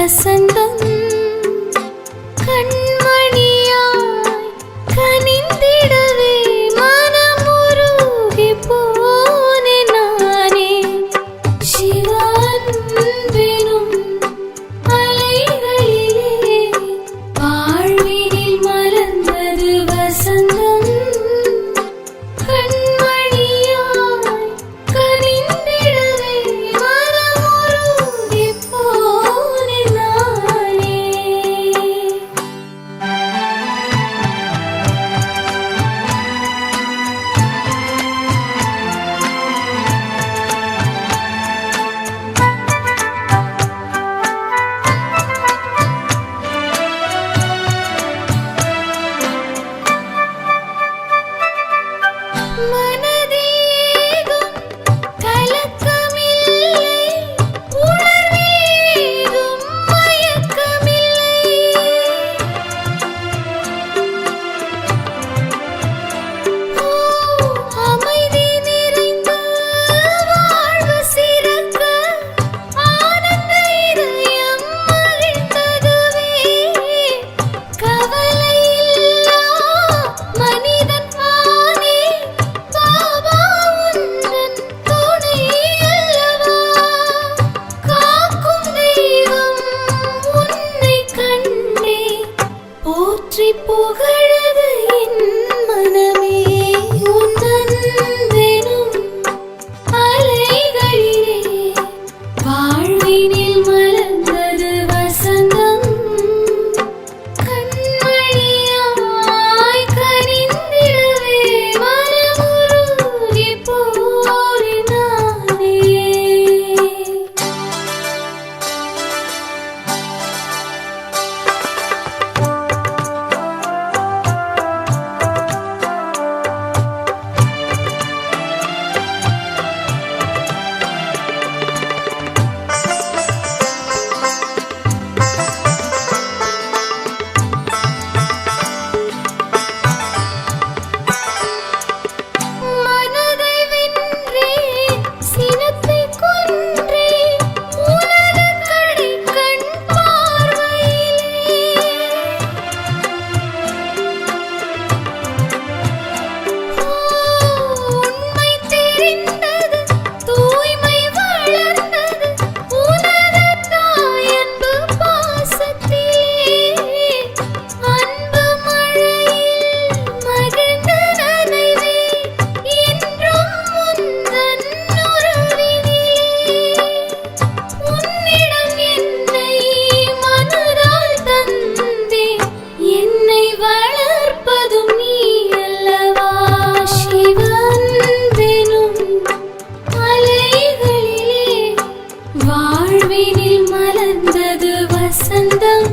வசந்தம் கண்மணியாய் கனிந்திடவே மனமுருகி போனே நானே. சிவஅன்பினும் அலைகளிலே வாழ்வினில் மலர்ந்தது வசந்தம் கண்மணியாய் கனிந்திடவே மனமுருகி போனே நானே. மனதேதும் கலக்கமில்லை, உணர்வேதும் மயக்கமில்லை. அமைதி நிறைந்த வாழ்வு சிறக்க ஆனந்த இதயம் மகிழ்ந்ததுவே. கவலையில்லா மனிதன் ஆனே பாபா உந்தன் துணை அல்லவா. காக்கும் தெய்வம் உன்னை கண்டே போற்றி புகழது என் மனமே. உந்தன் வெறும் அலைகளிலே வாழ்வினில் மலர்ந்தது வசந்தம் கண்மணியாய் கனிந்திடவே மனமுருகி போனே நானே. மனதை வென்றே சினத்தை கொன்றே உனது கடைக்கண் பார்வையிலே. உண்மை தெரிந்தது, தூய்மை வளர்ந்தது உனது தாயன்பு பாசத்திலே. அன்பு மழையில் மகிழ்ந்து நனைவே என்றும் உந்தன் உறவினிலே. உன்னிடம் என்னை மனதால் தந்தேன், என்னை வளர்ப்பதும் நீ அல்லவா. சிவஅன்பினும் அலைகளிலே வாழ்வினில் மலர்ந்தது வசந்தம்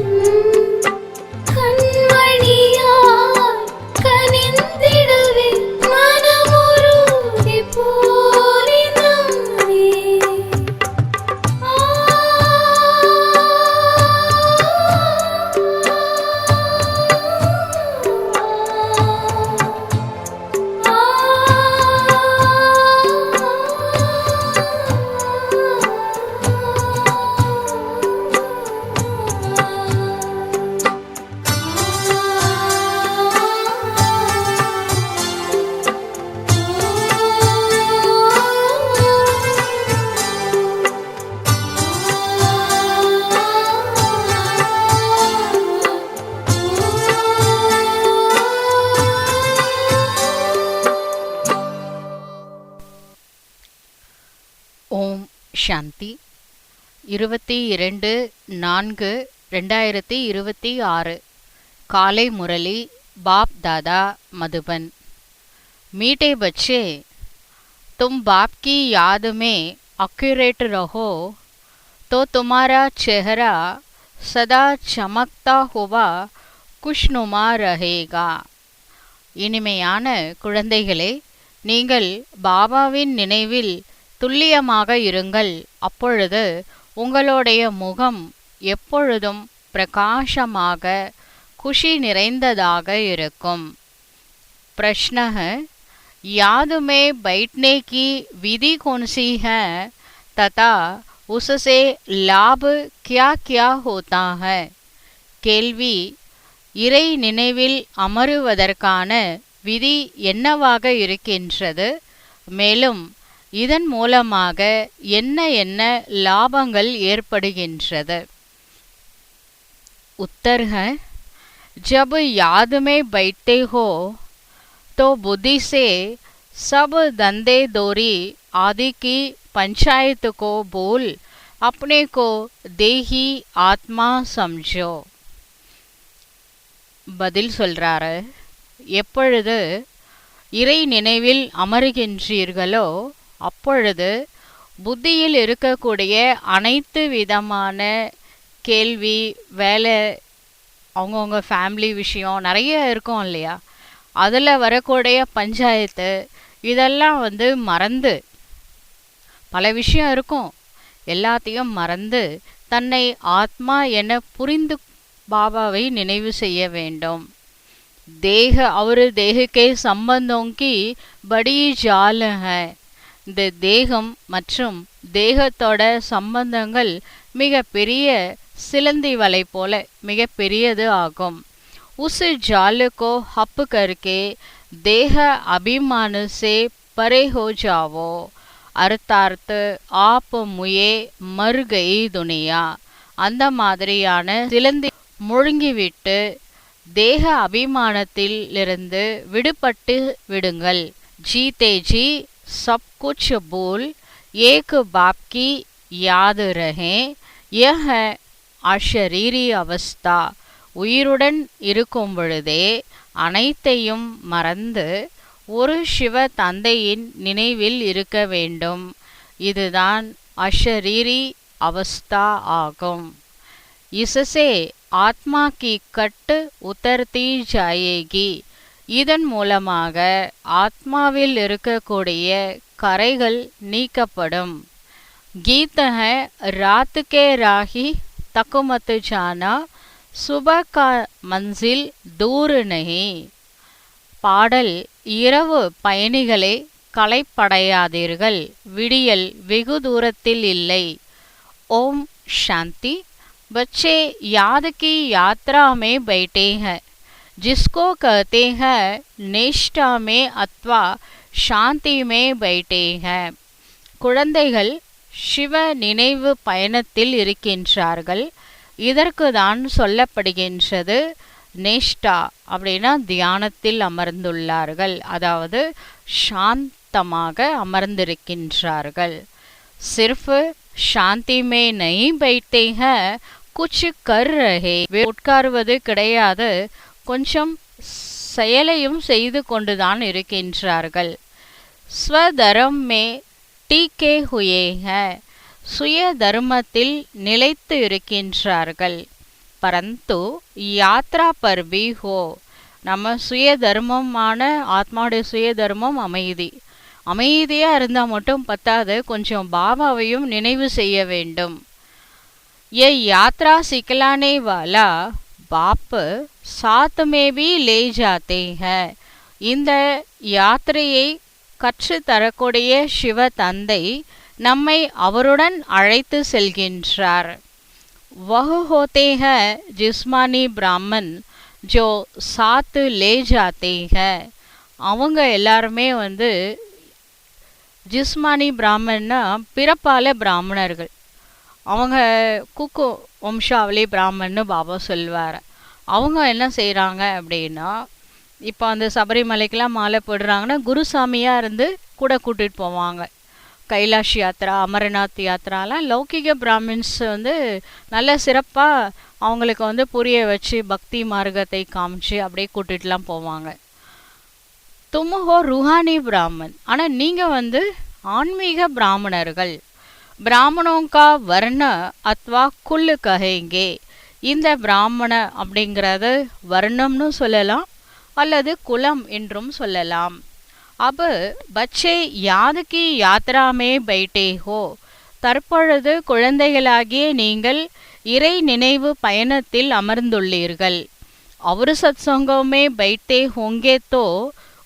கண்மணியாய் கனிந்திடவே மனமுருகி போனே நானே. ஓம் சாந்தி. 22/4/2026 काले मुरली बाप दादा मधुबन। मीठे बच्चे, तुम बाप की याद में एक्यूरेट रहो तो तुम्हारा चेहरा सदा चमकता हुआ खुशनुमा रहेगा। இனிமையான குழந்தைகளே, நீங்கள் பாபாவின் நினைவில் துல்லியமாக இருங்கள். அப்பொழுது உங்களுடைய முகம் எப்பொழுதும் பிரகாசமாக खुशी நிறைந்ததாக இருக்கும்। प्रश्न है, याद में बैठने की विधि कौन सी है तथा उससे लाभ क्या क्या होता है? கேள்வி: இறை நினைவில் அமருவதற்கான விதி என்னவாக இருக்கின்றது? மேலும் இதன் மூலமாக என்ன என்ன லாபங்கள் ஏற்படுகின்றது? उत्तर है, जब याद में बैठते हो तो बुद्धि से सब धंधे दोरी आदि की पंचायत को भूल अपने को देही आत्मा समझो. பதில் சொல்றாரு: எப்பொழுது இறை நினைவில் அமருகின்றீர்களோ அப்பொழுது புத்தியில் இருக்கக்கூடிய அனைத்து விதமான கேள்வி, வேலை, அவங்கவுங்க ஃபேமிலி விஷயம் நிறைய இருக்கும் இல்லையா, அதில் வரக்கூடிய பஞ்சாயத்து இதெல்லாம் மறந்து, பல விஷயம் இருக்கும், எல்லாத்தையும் மறந்து தன்னை ஆத்மா என புரிந்து பாபாவை நினைவு செய்ய வேண்டும். தேக और देह के संबंधों की बड़ी जाल है. இந்த தேகம் மற்றும் தேகத்தோட சம்பந்தங்கள் மிக பெரிய சிலந்தி வலை போல மிக பெரியது ஆகும். उस जाल को हप करके देह अभिमान से परे हो जाओ. अर्थात आप मुये मर गई दुनिया. அந்த மாதிரியான சிலந்தி முழுங்கிவிட்டு தேக அபிமானத்திலிருந்து விடுபட்டு விடுங்கள். जीते जी सब कुछ भूल एक बाप की याद रहे. यह है அஷரீரி அவஸ்தா. உயிருடன் இருக்கும் பொழுதே அனைத்தையும் மறந்து ஒரு சிவ தந்தையின் நினைவில் இருக்க வேண்டும். இதுதான் அஷரீரி அவஸ்தா ஆகும். इससे ஆத்மா की கட்டு உத்தர்த்தி ஜாயேகி. இதன் மூலமாக ஆத்மாவில் இருக்கக்கூடிய கரைகள் நீக்கப்படும். गीत है, रात के राही तक मत जाना, सुबह का मंजिल दूर नहीं. பாடல்: இரவு பயணிகளே களைப்படையாதீர்கள், விடியல் வெகு தூரத்தில் இல்லை. ஓம் சாந்தி. बच्चे याद की यात्रा में बैठे हैं, जिसको कहते हैं निष्ठा में अथवा शांति में बैठे हैं. குழந்தைகள் சிவ நினைவு பயணத்தில் இருக்கின்றார்கள். இதற்கு தான் சொல்லப்படுகின்றது நிஷ்டா. அப்படின்னா தியானத்தில் அமர்ந்துள்ளார்கள், அதாவது சாந்தமாக அமர்ந்திருக்கின்றார்கள். सिर्फ शांति में नहीं बैठते हैं, कुछ कर रहे. உட்காருவது கிடையாது, கொஞ்சம் செயலையும் செய்து கொண்டுதான் இருக்கின்றார்கள். ஸ்வதர்ம மே டீகே ஹுயே ஹை. சுய தர்மத்தில் நிலைத்து இருக்கின்றார்கள். பரந்து யாத்ரா பர் பி ஹோ. நம்ம சுய தர்மமான ஆத்மாவுடைய சுய தர்மம் அமைதி. அமைதியாக இருந்தால் மட்டும் பத்தாது, கொஞ்சம் பாபாவையும் நினைவு செய்ய வேண்டும். ये यात्रा सिखलाने वाला बाप साथ में भी ले जाते हैं. இந்த யாத்திரையை கற்று தரக்கூடிய சிவ தந்தை நம்மை அவருடன் அழைத்து செல்கின்றார். वह होते हैं जिस्मानी ब्राह्मण जो साथ ले जाते हैं. அவங்க எல்லாருமே ஜிஸ்மானி பிராமணன்னா பிறப்பால பிராமணர்கள். அவங்க குக்கு வம்சாவளி பிராமணன்னு பாபா சொல்வார். அவங்க என்ன செய்கிறாங்க அப்படின்னா, இப்போ அந்த சபரிமலைக்கெலாம் மாலை போடுறாங்கன்னா குருசாமியாக இருந்து கூட கூட்டிகிட்டு போவாங்க. கைலாஷ் யாத்ரா, அமர்நாத் யாத்ராலாம் லௌகிக பிராமின்ஸ் நல்ல சிறப்பாக அவங்களுக்கு புரிய வச்சு பக்தி மார்க்கத்தை காமிச்சு அப்படியே கூட்டிகிட்டுலாம் போவாங்க. தும் ஹோ ருஹானி பிராமன். ஆனால் நீங்கள் ஆன்மீக பிராமணர்கள். பிராமணோं का வர்ண அத்வா குல் கஹேங்கே. இந்த பிராமண அப்படிங்கிறது வர்ணம்னு சொல்லலாம் அல்லது குலம் என்றும் சொல்லலாம். அப் பச்சே யாத் கி யாத்ரா மே பைட்டே ஹோ. தற்பொழுது குழந்தைகளாகிய நீங்கள் இறை நினைவு பயணத்தில் அமர்ந்துள்ளீர்கள். அவர் சத்சங்கமே பைட்டே ஹோங்கே தோ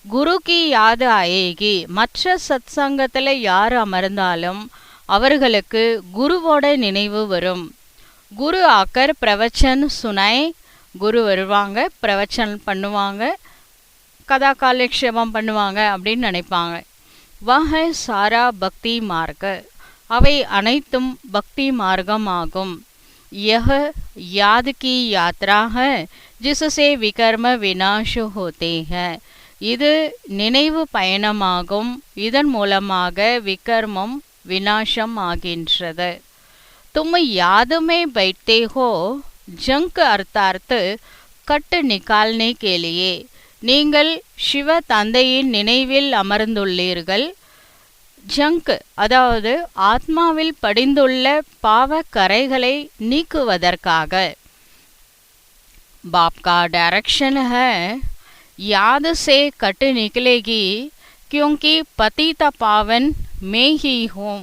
குரு கி யாத் ஆயேகி. மற்ற சத்சங்கத்தில் யார் அமர்ந்தாலும் அவர்களுக்கு குருவோட நினைவு வரும். குரு ஆக்கர் பிரவச்சன் சுனாய், குரு வருவாங்க, பிரவச்சன் பண்ணுவாங்க, கதா காலக்ஷேபம் பண்ணுவாங்க அப்படின்னு நினைப்பாங்க. வஹ சாரா பக்தி மார்க்க, அவை அனைத்தும் பக்தி மார்க்கம் ஆகும். யஹ யாத் கி யாத்ரா ஹை ஜிஸ்ஸே விகர்ம விநாஷ் ஹோதே ஹை, இது நினைவு பயணமாகும், இதன் மூலமாக விகர்மம் விநாசம் ஆகின்றது. तुम याद में बैठते हो, जंक अर्थात कट निकालने के लिए, நீங்கள் சிவ தந்தையின் நினைவில் அமர்ந்துள்ளீர்கள். ஜங்க் அதாவது ஆத்மாவில் படிந்துள்ள பாவ கரைகளை நீக்குவதற்காக. बाप का डायरेक्शन है, याद से कट निकलेगी क्योंकि पतित पावन मैं ही हूँ.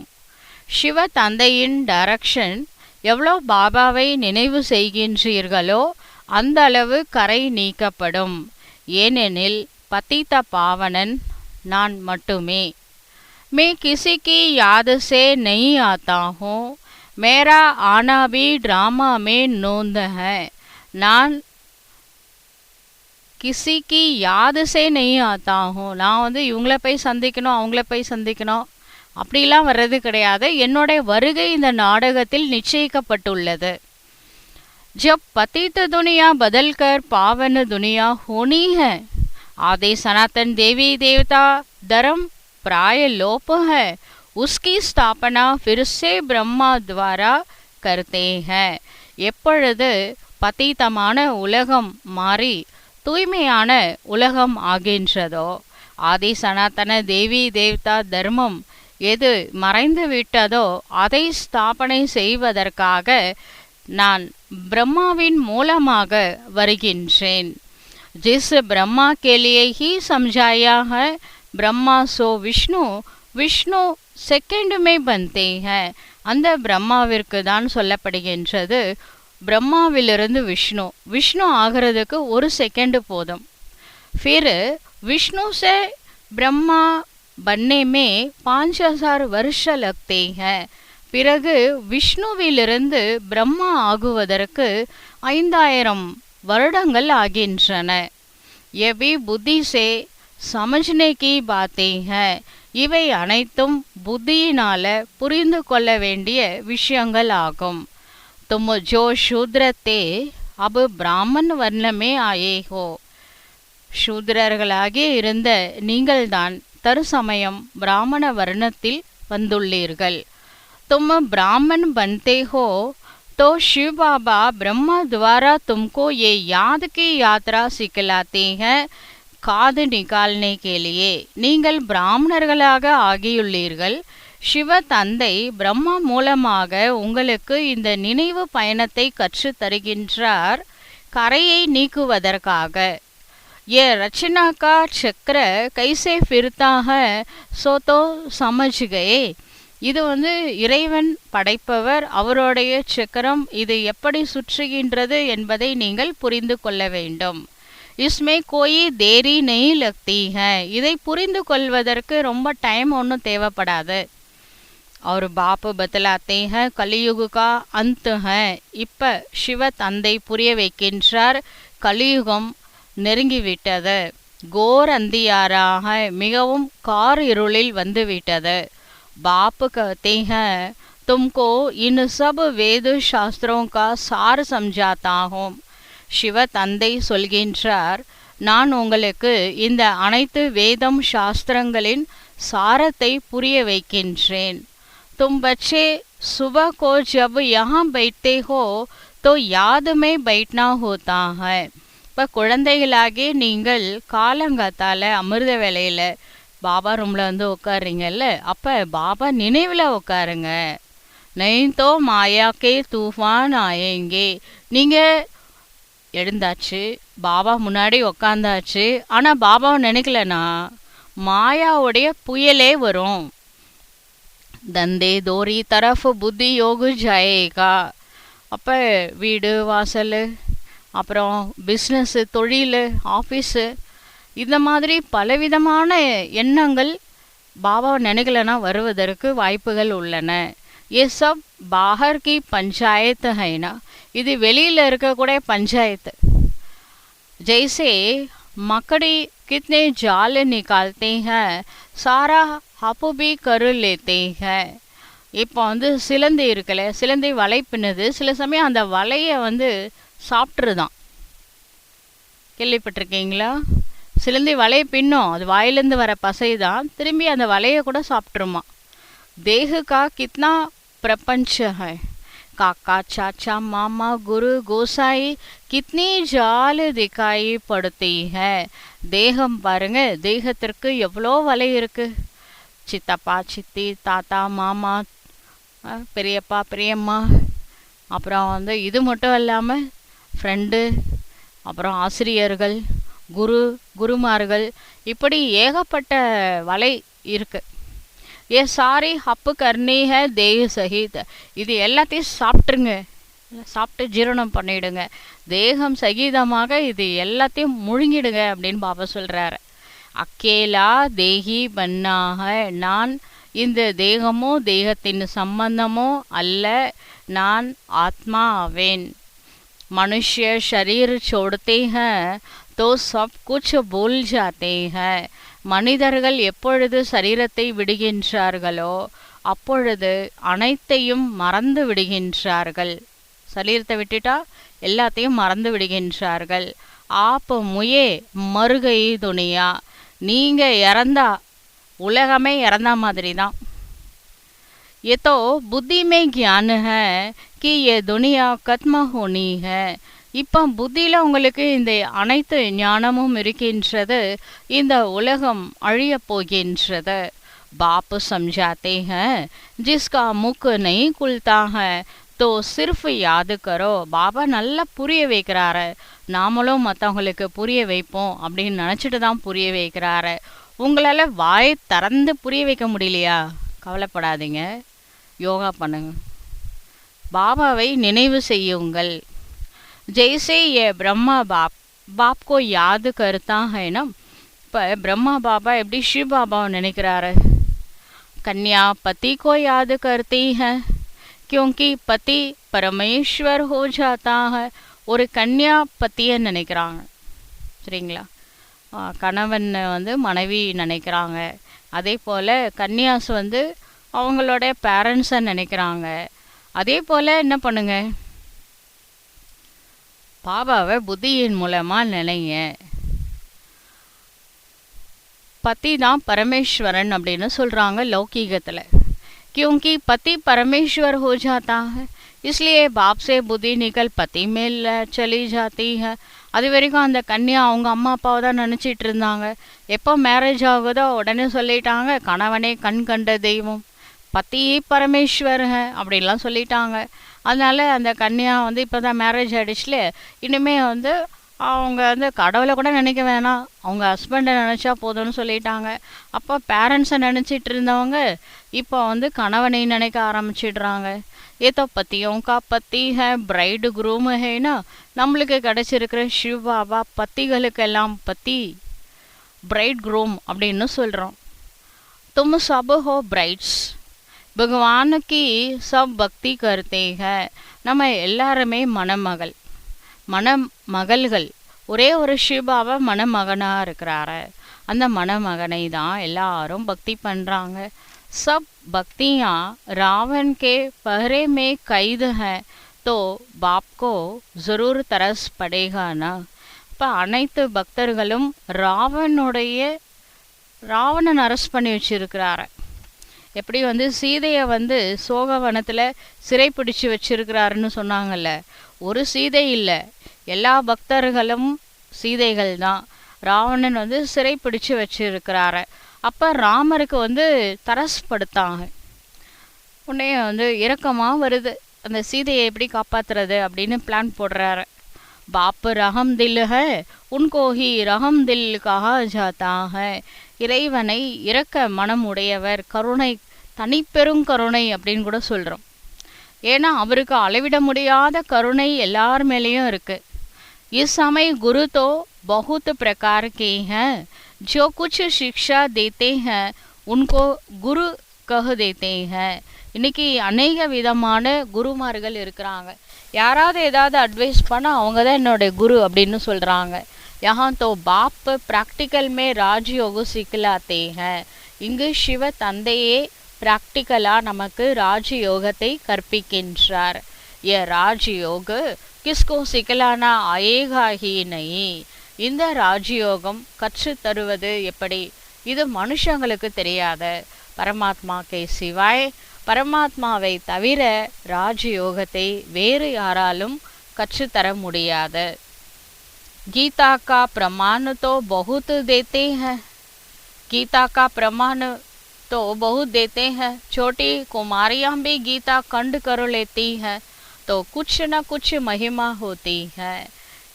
சிவ தந்தையின் டைரக்ஷன், எவ்வளோ பாபாவை நினைவு செய்கின்றீர்களோ அந்த அளவு கரை நீக்கப்படும். ஏனெனில் பतित பாவனன் நான் மட்டுமே. मैं किसी की याद से नहीं आता हूँ, मेरा आना भी ड्रामा में नोंद है. நான் किसी की याद से नहीं आता हूँ, நான் இவங்கள போய் சந்திக்கணும் அவங்கள போய் சந்திக்கணும் அப்படிலாம் வர்றது கிடையாது. என்னுடைய வருகை இந்த நாடகத்தில் நிச்சயிக்கப்பட்டுள்ளது. जब पतित दुनिया बदलकर पावन दुनिया होनी है, आदि सनातन देवी देवता धर्म प्राय लोप है, उसकी स्थापना फिर से ब्रह्मा द्वारा करते हैं. எப்பொழுது பதீதமான உலகம் மாறி தூய்மையான உலகம் ஆகின்றதோ, ஆதி சனாதன தேவி தேவதா தர்மம் எது மறைந்து விட்டதோ அதை ஸ்தாபனை செய்வதற்காக நான் பிரம்மாவின் மூலமாக வருகின்றேன். जिस ब्रह्मा के लिए ही समझाया है, ब्रह्मा सो विष्णु, विष्णु सेकंड में बनते हैं. அந்த பிரம்மாவிற்கு தான் சொல்லப்படுகின்றது, பிரம்மாவிலிருந்து விஷ்ணு, விஷ்ணு ஆகிறதுக்கு ஒரு செகண்ட் போதும். फिर विष्णु से ब्रह्मा बनने में 5000 वर्ष लगते हैं. பிறகு விஷ்ணுவிலிருந்து பிரம்மா ஆகுவதற்கு 5000 வருடங்கள் ஆகின்றன. ये भी बुद्धि से समझने की बातें हैं. இவை அனைத்தும் புத்தியினால புரிந்து கொள்ள வேண்டிய விஷயங்கள் ஆகும். तुम जो शूद्र थे अब ब्राह्मण वर्ण में आए हो. சூத்ரர்களாகி இருந்த நீங்கள்தான் தற்சமயம் பிராமண வர்ணத்தில் வந்துள்ளீர்கள். तुम ब्राह्मण बनते हो तो शिव बाबा ब्रह्मा द्वारा तुमको ये याद की यात्रा सिखलाते हैं, காது நிகால்னே கேலியே. நீங்கள் பிராமணர்களாக ஆகியுள்ளீர்கள். சிவ தந்தை பிரம்மா மூலமாக உங்களுக்கு இந்த நினைவு பயணத்தை கற்று தருகின்றார், கரையை நீக்குவதற்காக. ये रचना का चक्र कैसे फिरता है सो तो समझ गए. இது இறைவன் படைப்பவர், அவருடைய சக்கரம் இது எப்படி சுற்றுகின்றது என்பதை நீங்கள் புரிந்து கொள்ள வேண்டும். इसमें कोई देरी नहीं लगती है. இதை புரிந்து கொள்வதற்கு ரொம்ப டைம் ஒன்றும் தேவைப்படாது. और बाप बतलाते हैं कलियुग का अंत है. இப்ப சிவ தந்தை புரிய வைக்கின்றார், கலியுகம் நெருங்கிவிட்டது. கோர் அந்தியாராக மிகவும் கார் இருளில் வந்துவிட்டது. बाप कहते हैं तुमको इन सब वेद शास्त्रों का सार समझाता हूँ. சிவ தந்தை சொல்கின்றார், நான் உங்களுக்கு இந்த அனைத்து வேதம் சாஸ்திரங்களின் சாரத்தை புரிய வைக்கின்றேன். तुम बच्चे सुबह को जब यहाँ बैठते हो तो याद में बैठना होता है. இப்போ குழந்தைகளாகி நீங்கள் காலங்காத்தால அமிர்த வேலையில் பாபா ரூமில் உட்காருறீங்கல்ல, அப்போ பாபா நினைவில் உட்காருங்க. नहीं तो माया के तूफान आएंगे. நீங்கள் எழுந்தாச்சு, பாபா முன்னாடி உக்காந்தாச்சு, ஆனால் பாபாவை நினைக்கலனா மாயாவுடைய புயலே வரும். தந்தே தோரி தரஃப் புத்தி யோகு ஜாயேகா. அப்போ வீடு வாசல், அப்புறம் பிஸ்னஸ்ஸு, தொழில், ஆஃபீஸு, இந்த மாதிரி பலவிதமான எண்ணங்கள் பாபாவை நினைக்கலனா வருவதற்கு வாய்ப்புகள் உள்ளன. ये सब बाहर की पंचायत है ना, இது வெளியில் இருக்கக்கூடிய பஞ்சாயத்து. जैसे मकड़ी कितने जाल निकालते हैं, सारा हप भी कर लेते हैं. இப்போ வந்து சிலந்தி இருக்குல்ல, சிலந்தி வலை பின்னுது, சில சமயம் அந்த வலையை வந்து சாப்பிட்ருதான். கேள்விப்பட்டிருக்கீங்களா? சிலந்தி வலையை பின்னும், அது வாயிலேருந்து வர பசை தான் திரும்பி அந்த வலையை கூட சாப்பிட்ருமா. தேஹ கா கித்னா प्रपंच है, काका चाचा मामा गुरु गोसाई कितनी जाल दिखाई पड़ती है. தேகம் பாருங்க, தேகத்திற்கு எவ்வளோ வலை இருக்கு. சித்தப்பா சித்தி தாத்தா மாமா பெரியப்பா பெரியம்மா, அப்புறம் வந்து இது மட்டும் இல்லாமல் ஃப்ரெண்டு, அப்புறம் ஆசிரியர்கள், குருமார்கள், இப்படி ஏகப்பட்ட வலை இருக்கு. ये सारी हप करनी है देह सहित, இது எல்லாத்தையும் சாப்பிட்ருங்க, சாப்பிட்டு ஜீரணம் பண்ணிடுங்க, தேகம் சகிதமாக இது எல்லாத்தையும் முழுங்கிடுங்க அப்படின்னு பாபா சொல்கிறாரு. அக்கேலா தேகி பன்னாக, நான் இந்த தேகமோ தேகத்தின் சம்பந்தமோ அல்ல, நான் ஆத்மா ஆவேன். मनुष्य शरीर छोड़ते हैं तो सब कुछ भूल जाते हैं. மனிதர்கள் எப்பொழுது சரீரத்தை விடுகின்றார்களோ அப்பொழுது அனைத்தையும் மறந்து விடுகின்றார்கள். சரீரத்தை விட்டுட்டா எல்லாத்தையும் மறந்து விடுகின்றார்கள். ஆப் முயே மறுகை துனியா, நீங்க இறந்தா உலகமே இறந்தா மாதிரி தான். ये तो बुद्धि में ज्ञान है कि ये दुनिया खत्म होनी है. இப்போ புத்தியில் உங்களுக்கு இந்த அனைத்து ஞானமும் இருக்கின்றது, இந்த உலகம் அழியப் போகின்றது. பாப் समझाते हैं जिसका मुख नहीं खुलता है तो सिर्फ याद करो. பாபா நல்லா புரிய வைக்கிறாரு, நாமளும் மற்றவங்களுக்கு புரிய வைப்போம் அப்படின்னு நினச்சிட்டு தான் புரிய வைக்கிறாரு. உங்களால் வாயை திறந்து புரிய வைக்க முடியலையா? கவலைப்படாதீங்க, யோகா பண்ணுங்க, பாபாவை நினைவு செய்யுங்கள். जैसे ये ब्रह्मा बाप को याद करता है ना, இப்போ பிரம்மா பாபா எப்படி சிவ பாபாவை நினைக்கிறாரு. कन्या पति को याद करती है क्योंकि पति परमेश्वर हो जाता है. ஒரு கன்யா பத்தியை நினைக்கிறாங்க, சரிங்களா? கணவன் வந்து மனைவி நினைக்கிறாங்க. அதே போல் கன்யாஸ் வந்து அவங்களோட பேரண்ட்ஸை நினைக்கிறாங்க. அதே போல் என்ன பண்ணுங்க, பாபாவை புத்தியின் மூலமாக நினைங்க. பதி தான் பரமேஸ்வரன் அப்படின்னு சொல்கிறாங்க லௌகீகத்தில். क्योंकि पति परमेश्वर हो जाता है इसलिए बाप से बुद्धि निकल पति में चली जाती है. அது வரைக்கும் அந்த கன்யா அவங்க அம்மா அப்பாவை தான் நினச்சிட்டு இருந்தாங்க. எப்போ மேரேஜ் ஆகுதோ உடனே சொல்லிட்டாங்க கணவனே கண் கண்ட தெய்வம், பத்தி பரமேஸ்வர் அப்படின்லாம் சொல்லிட்டாங்க. அதனால் அந்த கன்யா வந்து இப்போ தான் மேரேஜ் ஆகிடுச்சுல, இனிமேல் வந்து அவங்க வந்து கடவுளை கூட நினைக்க வேணாம், அவங்க ஹஸ்பண்டை நினச்சா போதும்னு சொல்லிட்டாங்க. அப்போ பேரண்ட்ஸை நினச்சிட்டு இருந்தவங்க இப்போ வந்து கணவனை நினைக்க ஆரம்பிச்சிடுறாங்க. ஏதோ பத்தியோங்கா பத்தி பிரைடு குரூம் ஹேனா, நம்மளுக்கு கிடச்சிருக்கிற சிவ பாபா பத்திகளுக்கெல்லாம் பத்தி பிரைட் குரூம் அப்படின்னு சொல்கிறோம். தும் சப் ஹோ பிரைட்ஸ், பகவான் கி சப் பக்தி கர்த்தே ஹை. நம்ம எல்லாருமே மணமகள்கள். ஒரே ஒரு சிவபாபா மணமகனாக இருக்கிறாரு. அந்த மணமகனை தான் எல்லாரும் பக்தி பண்ணுறாங்க. सब भक्तियाँ रावण के पहरे में कैद हैं तो बाप को ज़रूर तरस पड़ेगा ना. இப்போ அனைத்து பக்தர்களும் ராவணன் அரெஸ்ட் பண்ணி வச்சிருக்கிறாரு. எப்படி வந்து சீதையை வந்து சோகவனத்தில் சிறை பிடிச்சி வச்சிருக்கிறாருன்னு சொன்னாங்கல்ல, ஒரு சீதை இல்லை, எல்லா பக்தர்களும் சீதைகள் தான். ராவணன் வந்து சிறை பிடிச்சி வச்சிருக்கிறாரு. அப்போ ராமருக்கு வந்து தரஸ்படுத்தாங்க. உடனே வந்து இரக்கமாக வருது, அந்த சீதையை எப்படி காப்பாற்றுறது அப்படின்னு பிளான் போடுறாரு. பாப்பு ரகம் தில் ஹை உன்கோ ஹி ரகம் தில் கஹா ஜாதா ஹை. இறைவனை இரக்க மனம் உடையவர், கருணை, தனிப்பெரும் கருணை அப்படின்னு கூட சொல்கிறோம். ஏன்னா அவருக்கு அளவிட முடியாத கருணை எல்லார் மேலேயும் இருக்குது. இஸ் समय गुरु तो बहुत प्रकार के हैं, जो कुछ शिक्षा देते हैं उनको குரு கஹ தேத்தே हैं. இன்னைக்கு அநேக விதமான குருமார்கள் இருக்கிறாங்க. யாராவது ஏதாவது அட்வைஸ் பண்ணால் அவங்க தான் என்னுடைய குரு அப்படின்னு சொல்கிறாங்க. यहाँ तो बाप प्रैक्टिकल में राजयोग सिखलाते हैं. இங்கு சிவ தந்தையே ப்ராக்டிக்கலாக நமக்கு ராஜயோகத்தை கற்பிக்கின்றார். ये राजयोग किसको सिखलाना आएगा ही नहीं. இந்த ராஜயோகம் கற்று தருவது எப்படி? இது மனுஷங்களுக்கு தெரியாத. பரமாத்மா கே சிவாய், பரமாத்மாவை தவிர ராஜயோகத்தை வேறு யாராலும் கற்றுத்தர முடியாது. गीता का प्रमाण तो बहुत देते हैं. गीता का प्रमाण तो बहुत देते हैं. छोटी कुमारियाँ भी गीता खंड कर लेती हैं तो कुछ न कुछ महिमा होती है.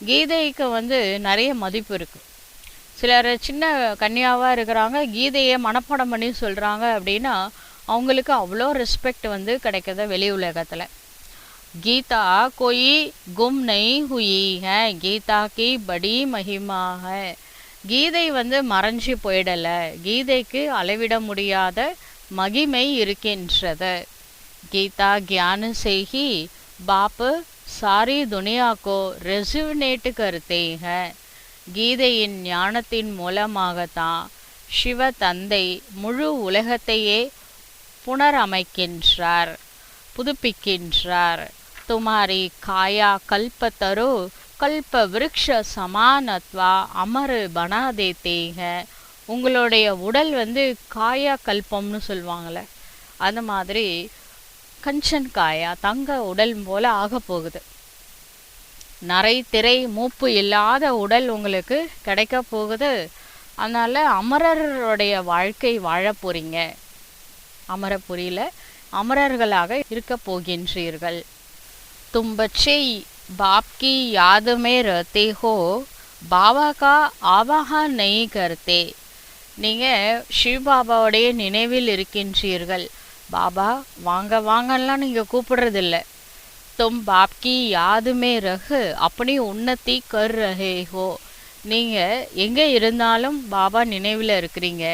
கீதைக்கு நிறைய மதிப்பு இருக்குது. சிலர் சின்ன கன்னியாவாக இருக்கிறாங்க, கீதையை மனப்பாடம் பண்ணி சொல்கிறாங்க அப்படின்னா அவங்களுக்கு அவ்வளோ ரெஸ்பெக்ட் கிடைக்குது வெளி உலகத்தில். गीता कोई गुम नहीं हुई है, गीता की बड़ी महिमा है. கீதை மறைஞ்சு போயிடல, கீதைக்கு அளவிட முடியாத மகிமை இருக்கின்றது. गीता ज्ञान से ही बाप सारी दुनिया को रेजुनेट करते हैं. கீதையின் ஞானத்தின் மூலமாகத்தான் சிவ தந்தை முழு உலகத்தையே புனரமைக்கின்றார், புதுப்பிக்கின்றார். तुम्हारी काया कल्पतरो कल्प वृक्ष समानत्वा अमर बना देते हैं. உங்களுடைய உடல் காயா கல்பம்னு சொல்லுவாங்கள்ல, அந்த மாதிரி கஞ்சன் காயா தங்க உடல் போல ஆக போகுது. நரை திரை மூப்பு இல்லாத உடல் உங்களுக்கு கிடைக்க போகுது. அதனால் அமரருடைய வாழ்க்கை வாழ போகிறீங்க. அமரபுரியில் அமரர்களாக இருக்க போகின்றீர்கள். तुम बच्चे बाप की याद में रहते हो, बाबा का आवाहन नहीं करते. நீங்கள் சிவ பாபாவுடைய நினைவில் இருக்கின்றீர்கள். பாபா வாங்க வாங்கலாம் நீங்கள் கூப்பிடுறதில்ல. தும் பாப் கி யாद में रह अपनी उन्नति कर रहे हो. நீங்கள் எங்கே இருந்தாலும் பாபா நினைவில் இருக்கிறீங்க.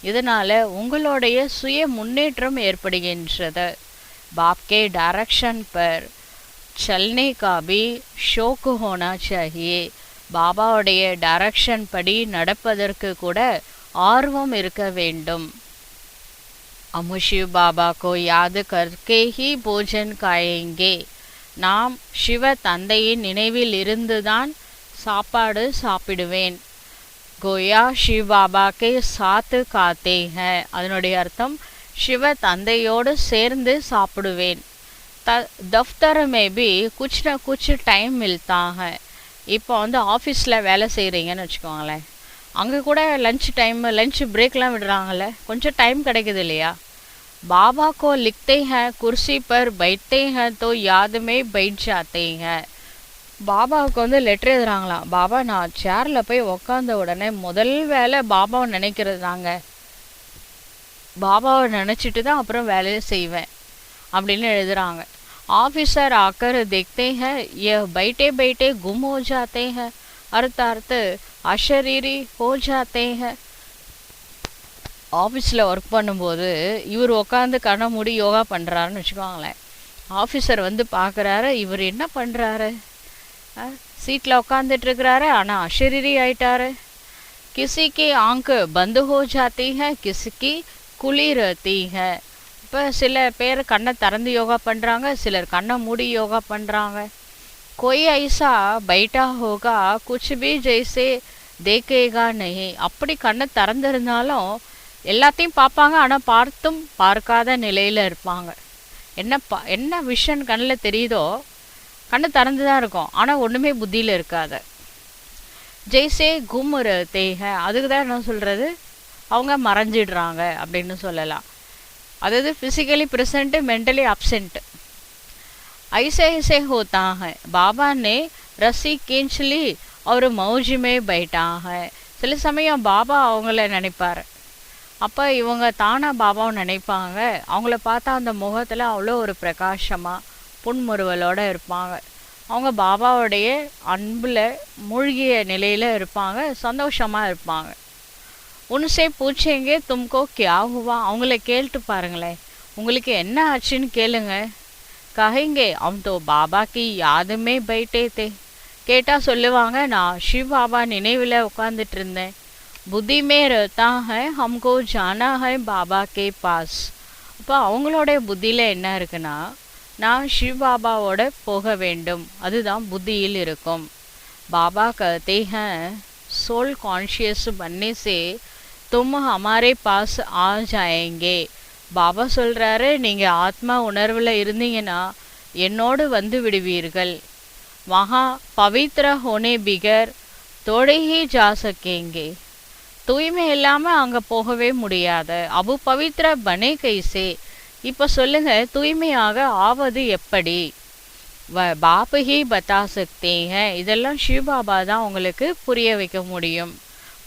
இதனால் உங்களுடைய சுய முன்னேற்றம் ஏற்படுகின்றது. बाप के डायरेक्शन पर चलने का भी शौक होना चाहिए. பாபாவுடைய டைரக்ஷன் படி நடப்பதற்கு கூட ஆர்வம் இருக்க வேண்டும். அமுஷிவ் பாபா கோ யாद करके ही भोजन खाएंगे. நாம் சிவ தந்தையின் நினைவில் இருந்துதான் சாப்பாடு சாப்பிடுவேன். கோயா சிவ பாபா கே சாத் காத்தே हैं. அதனுடைய அர்த்தம் சிவ தந்தையோடு சேர்ந்து சாப்பிடுவேன். दफ्तर में भी कुछ ना कुछ टाइम मिलता है. இப்போ ஆஃபீஸில் வேலை செய்கிறீங்கன்னு வச்சுக்கோங்களேன், அங்கே கூட லஞ்ச் டைம், லஞ்ச் பிரேக்லாம் விடுறாங்கல்ல, கொஞ்சம் டைம் கிடைக்குது இல்லையா? பாபா को लिखते हैं कुर्सी पर बैठते हैं तो याद में बैठ जाते हैं. பாபாவுக்கு லெட்டர் எழுதுறாங்களாம். பாபா நான் சேரில் போய் உக்காந்த உடனே முதல் வேலை பாபாவை நினைக்கிறது தாங்க. பாபாவை நினச்சிட்டு தான் அப்புறம் வேலையை செய்வேன் அப்படின்னு எழுதுறாங்க. ऑफिसर आकर देखते हैं यह बैठे बैठे गुम हो जाते हैं, अर्थात अशरीरी हो जाते हैं. ஆஃபீஸில் ஒர்க் பண்ணும்போது இவர் உட்காந்து கண்ணை மூடி யோகா பண்ணுறாருன்னு வச்சுக்கோங்களேன். ஆஃபீஸர் பார்க்குறாரு, இவர் என்ன பண்ணுறாரு, சீட்டில் உட்காந்துட்ருக்கிறாரு ஆனால் அஷரீரி ஆயிட்டாரு. கிசிக்கு ஆங்கு பந்து ஹோ ஜாத்தி ஹை, கிசிக்கு குளி ரத்தி ஹை. இப்போ சில பேர் கண்ணை திறந்து யோகா பண்ணுறாங்க, சிலர் கண்ணை மூடி யோகா பண்ணுறாங்க. कोई ऐसा बैठा होगा कुछ भी जैसे देखेगा नहीं. அப்படி கண்ணை திறந்திருந்தாலும் எல்லாத்தையும் பார்ப்பாங்க, ஆனால் பார்த்தும் பார்க்காத நிலையில் இருப்பாங்க. என்ன விஷன் கண்ணில் தெரியுதோ கண்ணு திறந்து தான் இருக்கும், ஆனால் ஒன்றுமே புத்தியில் இருக்காது. ஜெய்சே கும் ரஹ்தே ஹை, அதுக்கு தான் என்ன சொல்கிறது, அவங்க மறைஞ்சிடுறாங்க அப்படின்னு சொல்லலாம். अदद फिजिकली प्रेजेंट मेंटली एब्सेंट. ऐसे ऐसे होता है. बाबा ने रस्सी खींच ली और मौज में बैठा है. சில சமயம் பாபா அவங்கள நினைப்பார். அப்போ இவங்க தானாக பாபாவை நினைப்பாங்க. அவங்கள பார்த்தா அந்த முகத்தில் அவ்வளோ ஒரு பிரகாசமாக புன்முறுவலோடு இருப்பாங்க. அவங்க பாபாவுடைய அன்பில் மூழ்கிய நிலையில் இருப்பாங்க, சந்தோஷமாக இருப்பாங்க. उनसे पूछेंगे तुमको क्या हुआ, அவங்கள கேட்டு பாருங்களேன், உங்களுக்கு என்ன ஆச்சுன்னு கேளுங்க. कहेंगे हम तो बाबा की याद में बैठे थे, கேட்டா சொல்லுவாங்க நான் शिव बाबा நினைவில் உட்கார்ந்துட்டு இருந்தேன். புத்தி में रहता है हमको जाना है बाबा के पास. அப்போ அவங்களோட புத்தியில் என்ன இருக்குன்னா நான் शिव बाबाவோட போக வேண்டும், அதுதான் புத்தியில் இருக்கும். बाबा कहते हैं सोल कॉन्शियस बनने से तुम हमारे पास आ जाएंगे. பாபா சொல்கிறாரு நீங்கள் ஆத்மா உணர்வில் இருந்தீங்கன்னா என்னோடு வந்து விடுவீர்கள். वहाँ पवित्र होने बिगर थोड़े ही जा सकेंगे. தூய்மை இல்லாமல் அங்கே போகவே முடியாது. அபு பவித்ர பனே கைசே, இப்போ சொல்லுங்க தூய்மையாக ஆவது எப்படி? பாப் ஹி பதா சக்தே ஹை, இதெல்லாம் சிவ பாபா தான் உங்களுக்கு புரிய வைக்க முடியும்.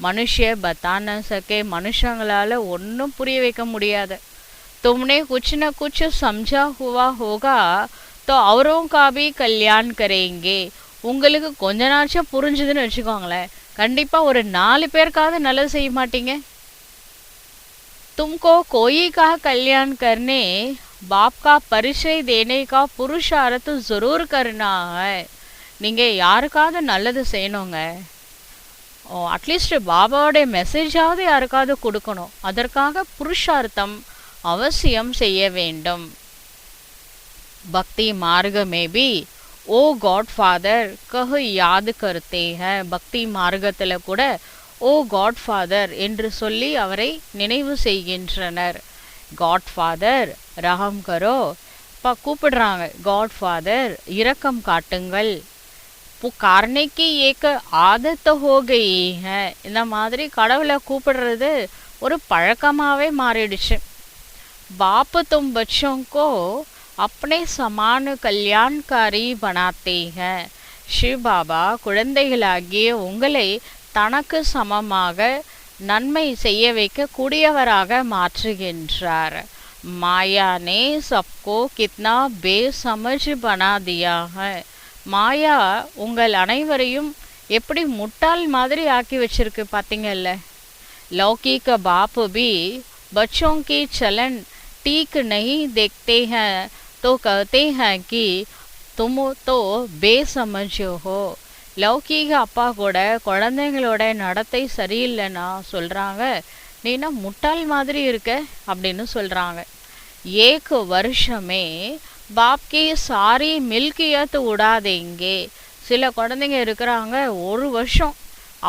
மனுஷ பதா ந சகே, மனுஷங்களால் ஒன்றும் புரிய வைக்க முடியாது. तुमने कुछ न कुछ समझा हुआ होगा तो औरों का भी कल्याण करेंगे. உங்களுக்கு கொஞ்ச நாச்சும் புரிஞ்சுதுன்னு வச்சுக்கோங்களேன், கண்டிப்பாக ஒரு 4 பேருக்காவது நல்லது செய்ய மாட்டீங்க. तुमको कोई का कल्याण करने बाप का परिचय देने का पुरुषार्थ जरूर करना है. நீங்கள் யாருக்காவது நல்லது செய்யணுங்க, அட்லீஸ்ட் பாபாவோடைய மெசேஜாவது யாருக்காவது கொடுக்கணும். அதற்காக புருஷார்த்தம் அவசியம் செய்ய வேண்டும். பக்தி மார்ग में भी ओ गॉड फादर कह याद करते हैं. பக்தி மார்க்கத்தில் கூட ஓ காட் ஃபாதர் என்று சொல்லி அவரை நினைவு செய்கின்றனர். காட் ஃபாதர் ரஹம் கரோ, இப்போ கூப்பிடுறாங்க காட் ஃபாதர் இரக்கம் காட்டுங்கள். புகார்னைக்கு ஏக்க ஆதத் ஹோ கயி ஹை, இந்த மாதிரி கடவுளை கூப்பிடுறது ஒரு பழக்கமாகவே மாறிடுச்சு. बाप तुम बच्चों को अपने समान कल्याणकारी बनाते हैं. शिव बाबा குழந்தைகளாகிய உங்களை தனக்கு சமமாக நன்மை செய்ய வைக்க கூடியவராக மாற்றுகின்றார். மாயா ने सबको कितना बेसमझ बना दिया है. மாயா உங்கள் அனைவரையும் எப்படி முட்டாள் மாதிரி ஆக்கி வச்சிருக்கு பார்த்தீங்கல்ல. लौकिक बाप भी बच्चों की चलन ठीक नहीं देखते हैं तो कहते हैं कि तुम तो बेसमझ हो. லௌகீக அப்பா கூட குழந்தைங்களோட நடத்தை சரியில்லைன்னா சொல்கிறாங்க நீனா முட்டாள் மாதிரி இருக்க அப்படின்னு சொல்கிறாங்க. ஏக் வருஷமே பாப்கி சாரி மில்கியத் உடாதேங்கே. சில குழந்தைங்க இருக்கிறாங்க, ஒரு வருஷம்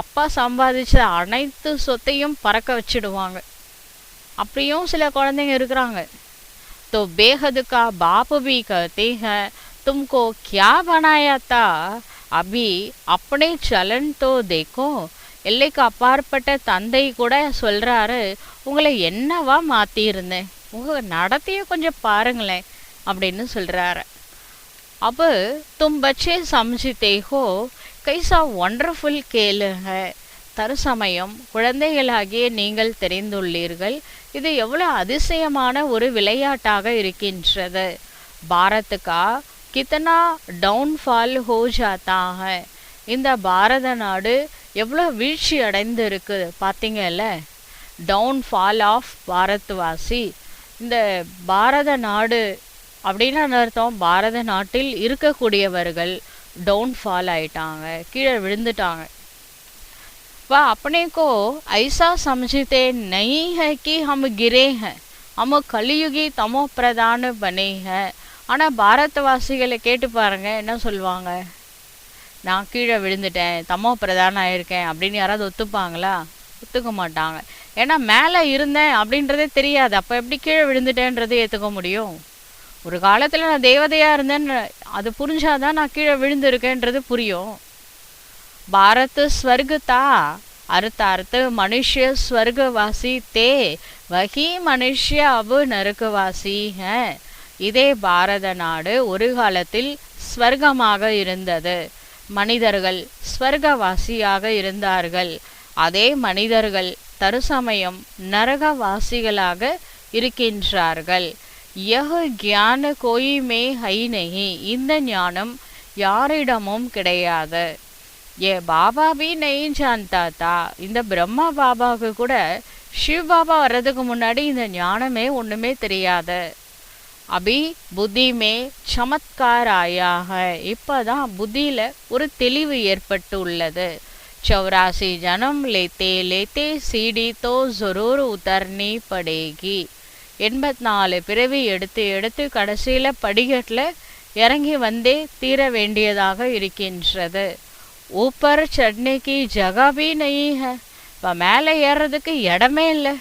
அப்பா சம்பாதிச்ச அனைத்து சொத்தையும் பறக்க வச்சிடுவாங்க. அப்படியும் சில குழந்தைங்க இருக்கிறாங்க. तो बेहद का बाप भी कहते हैं तुमको क्या बनाया था, अभी अपने चलन तो देखो. எல்லைக்கு அப்பாற்பட்ட தந்தை கூட சொல்கிறாரு உங்களை என்னவா மாற்றியிருந்தேன், உங்கள் நடத்தையை கொஞ்சம் பாருங்களேன் அப்படின்னு சொல்கிறாரு. अब तुम बच्चे समझते हो कैसा वंडरफुल खेल है. தற்சமயம் குழந்தைகளாகிய நீங்கள் தெரிந்துள்ளீர்கள் இது எவ்வளோ அதிசயமான ஒரு விளையாட்டாக இருக்கின்றது. பாரத்துக்கா கித்தனா டவுன்ஃபால் ஹோ ஜாத்தா ஹை. இந்த பாரத நாடு எவ்வளோ வீழ்ச்சி அடைந்து இருக்குது பார்த்தீங்கல்ல. டவுன்ஃபால் ஆஃப் பாரத்வாசி, இந்த பாரத நாடு அப்படின்னு அர்த்தம் பாரத நாட்டில் இருக்கக்கூடியவர்கள் டவுன்ஃபால் ஆயிட்டாங்க, கீழே விழுந்துட்டாங்க. वह अपने को ऐसा समझते नहीं है कि हम गिरे हैं, हम कलियुगी तमो प्रधान बने हैं. ஆனால் பாரதவாசிகளை கேட்டு பாருங்க என்ன சொல்லுவாங்க, நான் கீழே விழுந்துட்டேன் தமோ பிரதானம் ஆயிருக்கேன் அப்படின்னு யாராவது ஒத்துப்பாங்களா? ஒத்துக்க மாட்டாங்க. ஏன்னா மேலே இருந்தேன் அப்படின்றதே தெரியாது, அப்போ எப்படி கீழே விழுந்துட்டேன்றதை ஏற்றுக்க முடியும்? ஒரு காலத்தில் நான் தேவதையாக இருந்தேன்னு அது புரிஞ்சாதான் நான் கீழே விழுந்திருக்கேன்றது புரியும். பாரத் ஸ்வர்கதா அர்த்தார்த்த மனுஷ்ய ஸ்வர்கவாசி தே வகி மனுஷ்ய அபு நரகவாசி ஹை. இதே பாரத நாடு ஒரு காலத்தில் ஸ்வர்கமாக இருந்தது, மனிதர்கள் ஸ்வர்கவாசியாக இருந்தார்கள். அதே மனிதர்கள் தற்சமயம் நரகவாசிகளாக இருக்கின்றார்கள். யஹ் கியான கோயி மே ஹை நஹி, இந்த ஞானம் யாரிடமும் கிடையாது. ये बाबा भी नहीं जानता था. இந்த பிரம்மா பாபாவுக்கு கூட சிவ பாபா வர்றதுக்கு முன்னாடி இந்த ஞானமே ஒண்ணுமே தெரியாது. அபி புத்தி மே சமத்கார் ஆயா ஹை. இப்பதான் புத்தியில ஒரு தெளிவு ஏற்பட்டு உள்ளது. 84 ஜனம் லேத்தே லேத்தே சீடி தோ ஜரூர் உத்தர்னி படேகி. 84 பிறவி எடுத்து எடுத்து கடைசியில படிக்கட்டில் இறங்கி வந்தே தீர வேண்டியதாக இருக்கின்றது. ஊப்பர் சட்னிக்கு ஜகாபி நெய் ஹை. இப்போ மேலே ஏறுறதுக்கு இடமே இல்லை.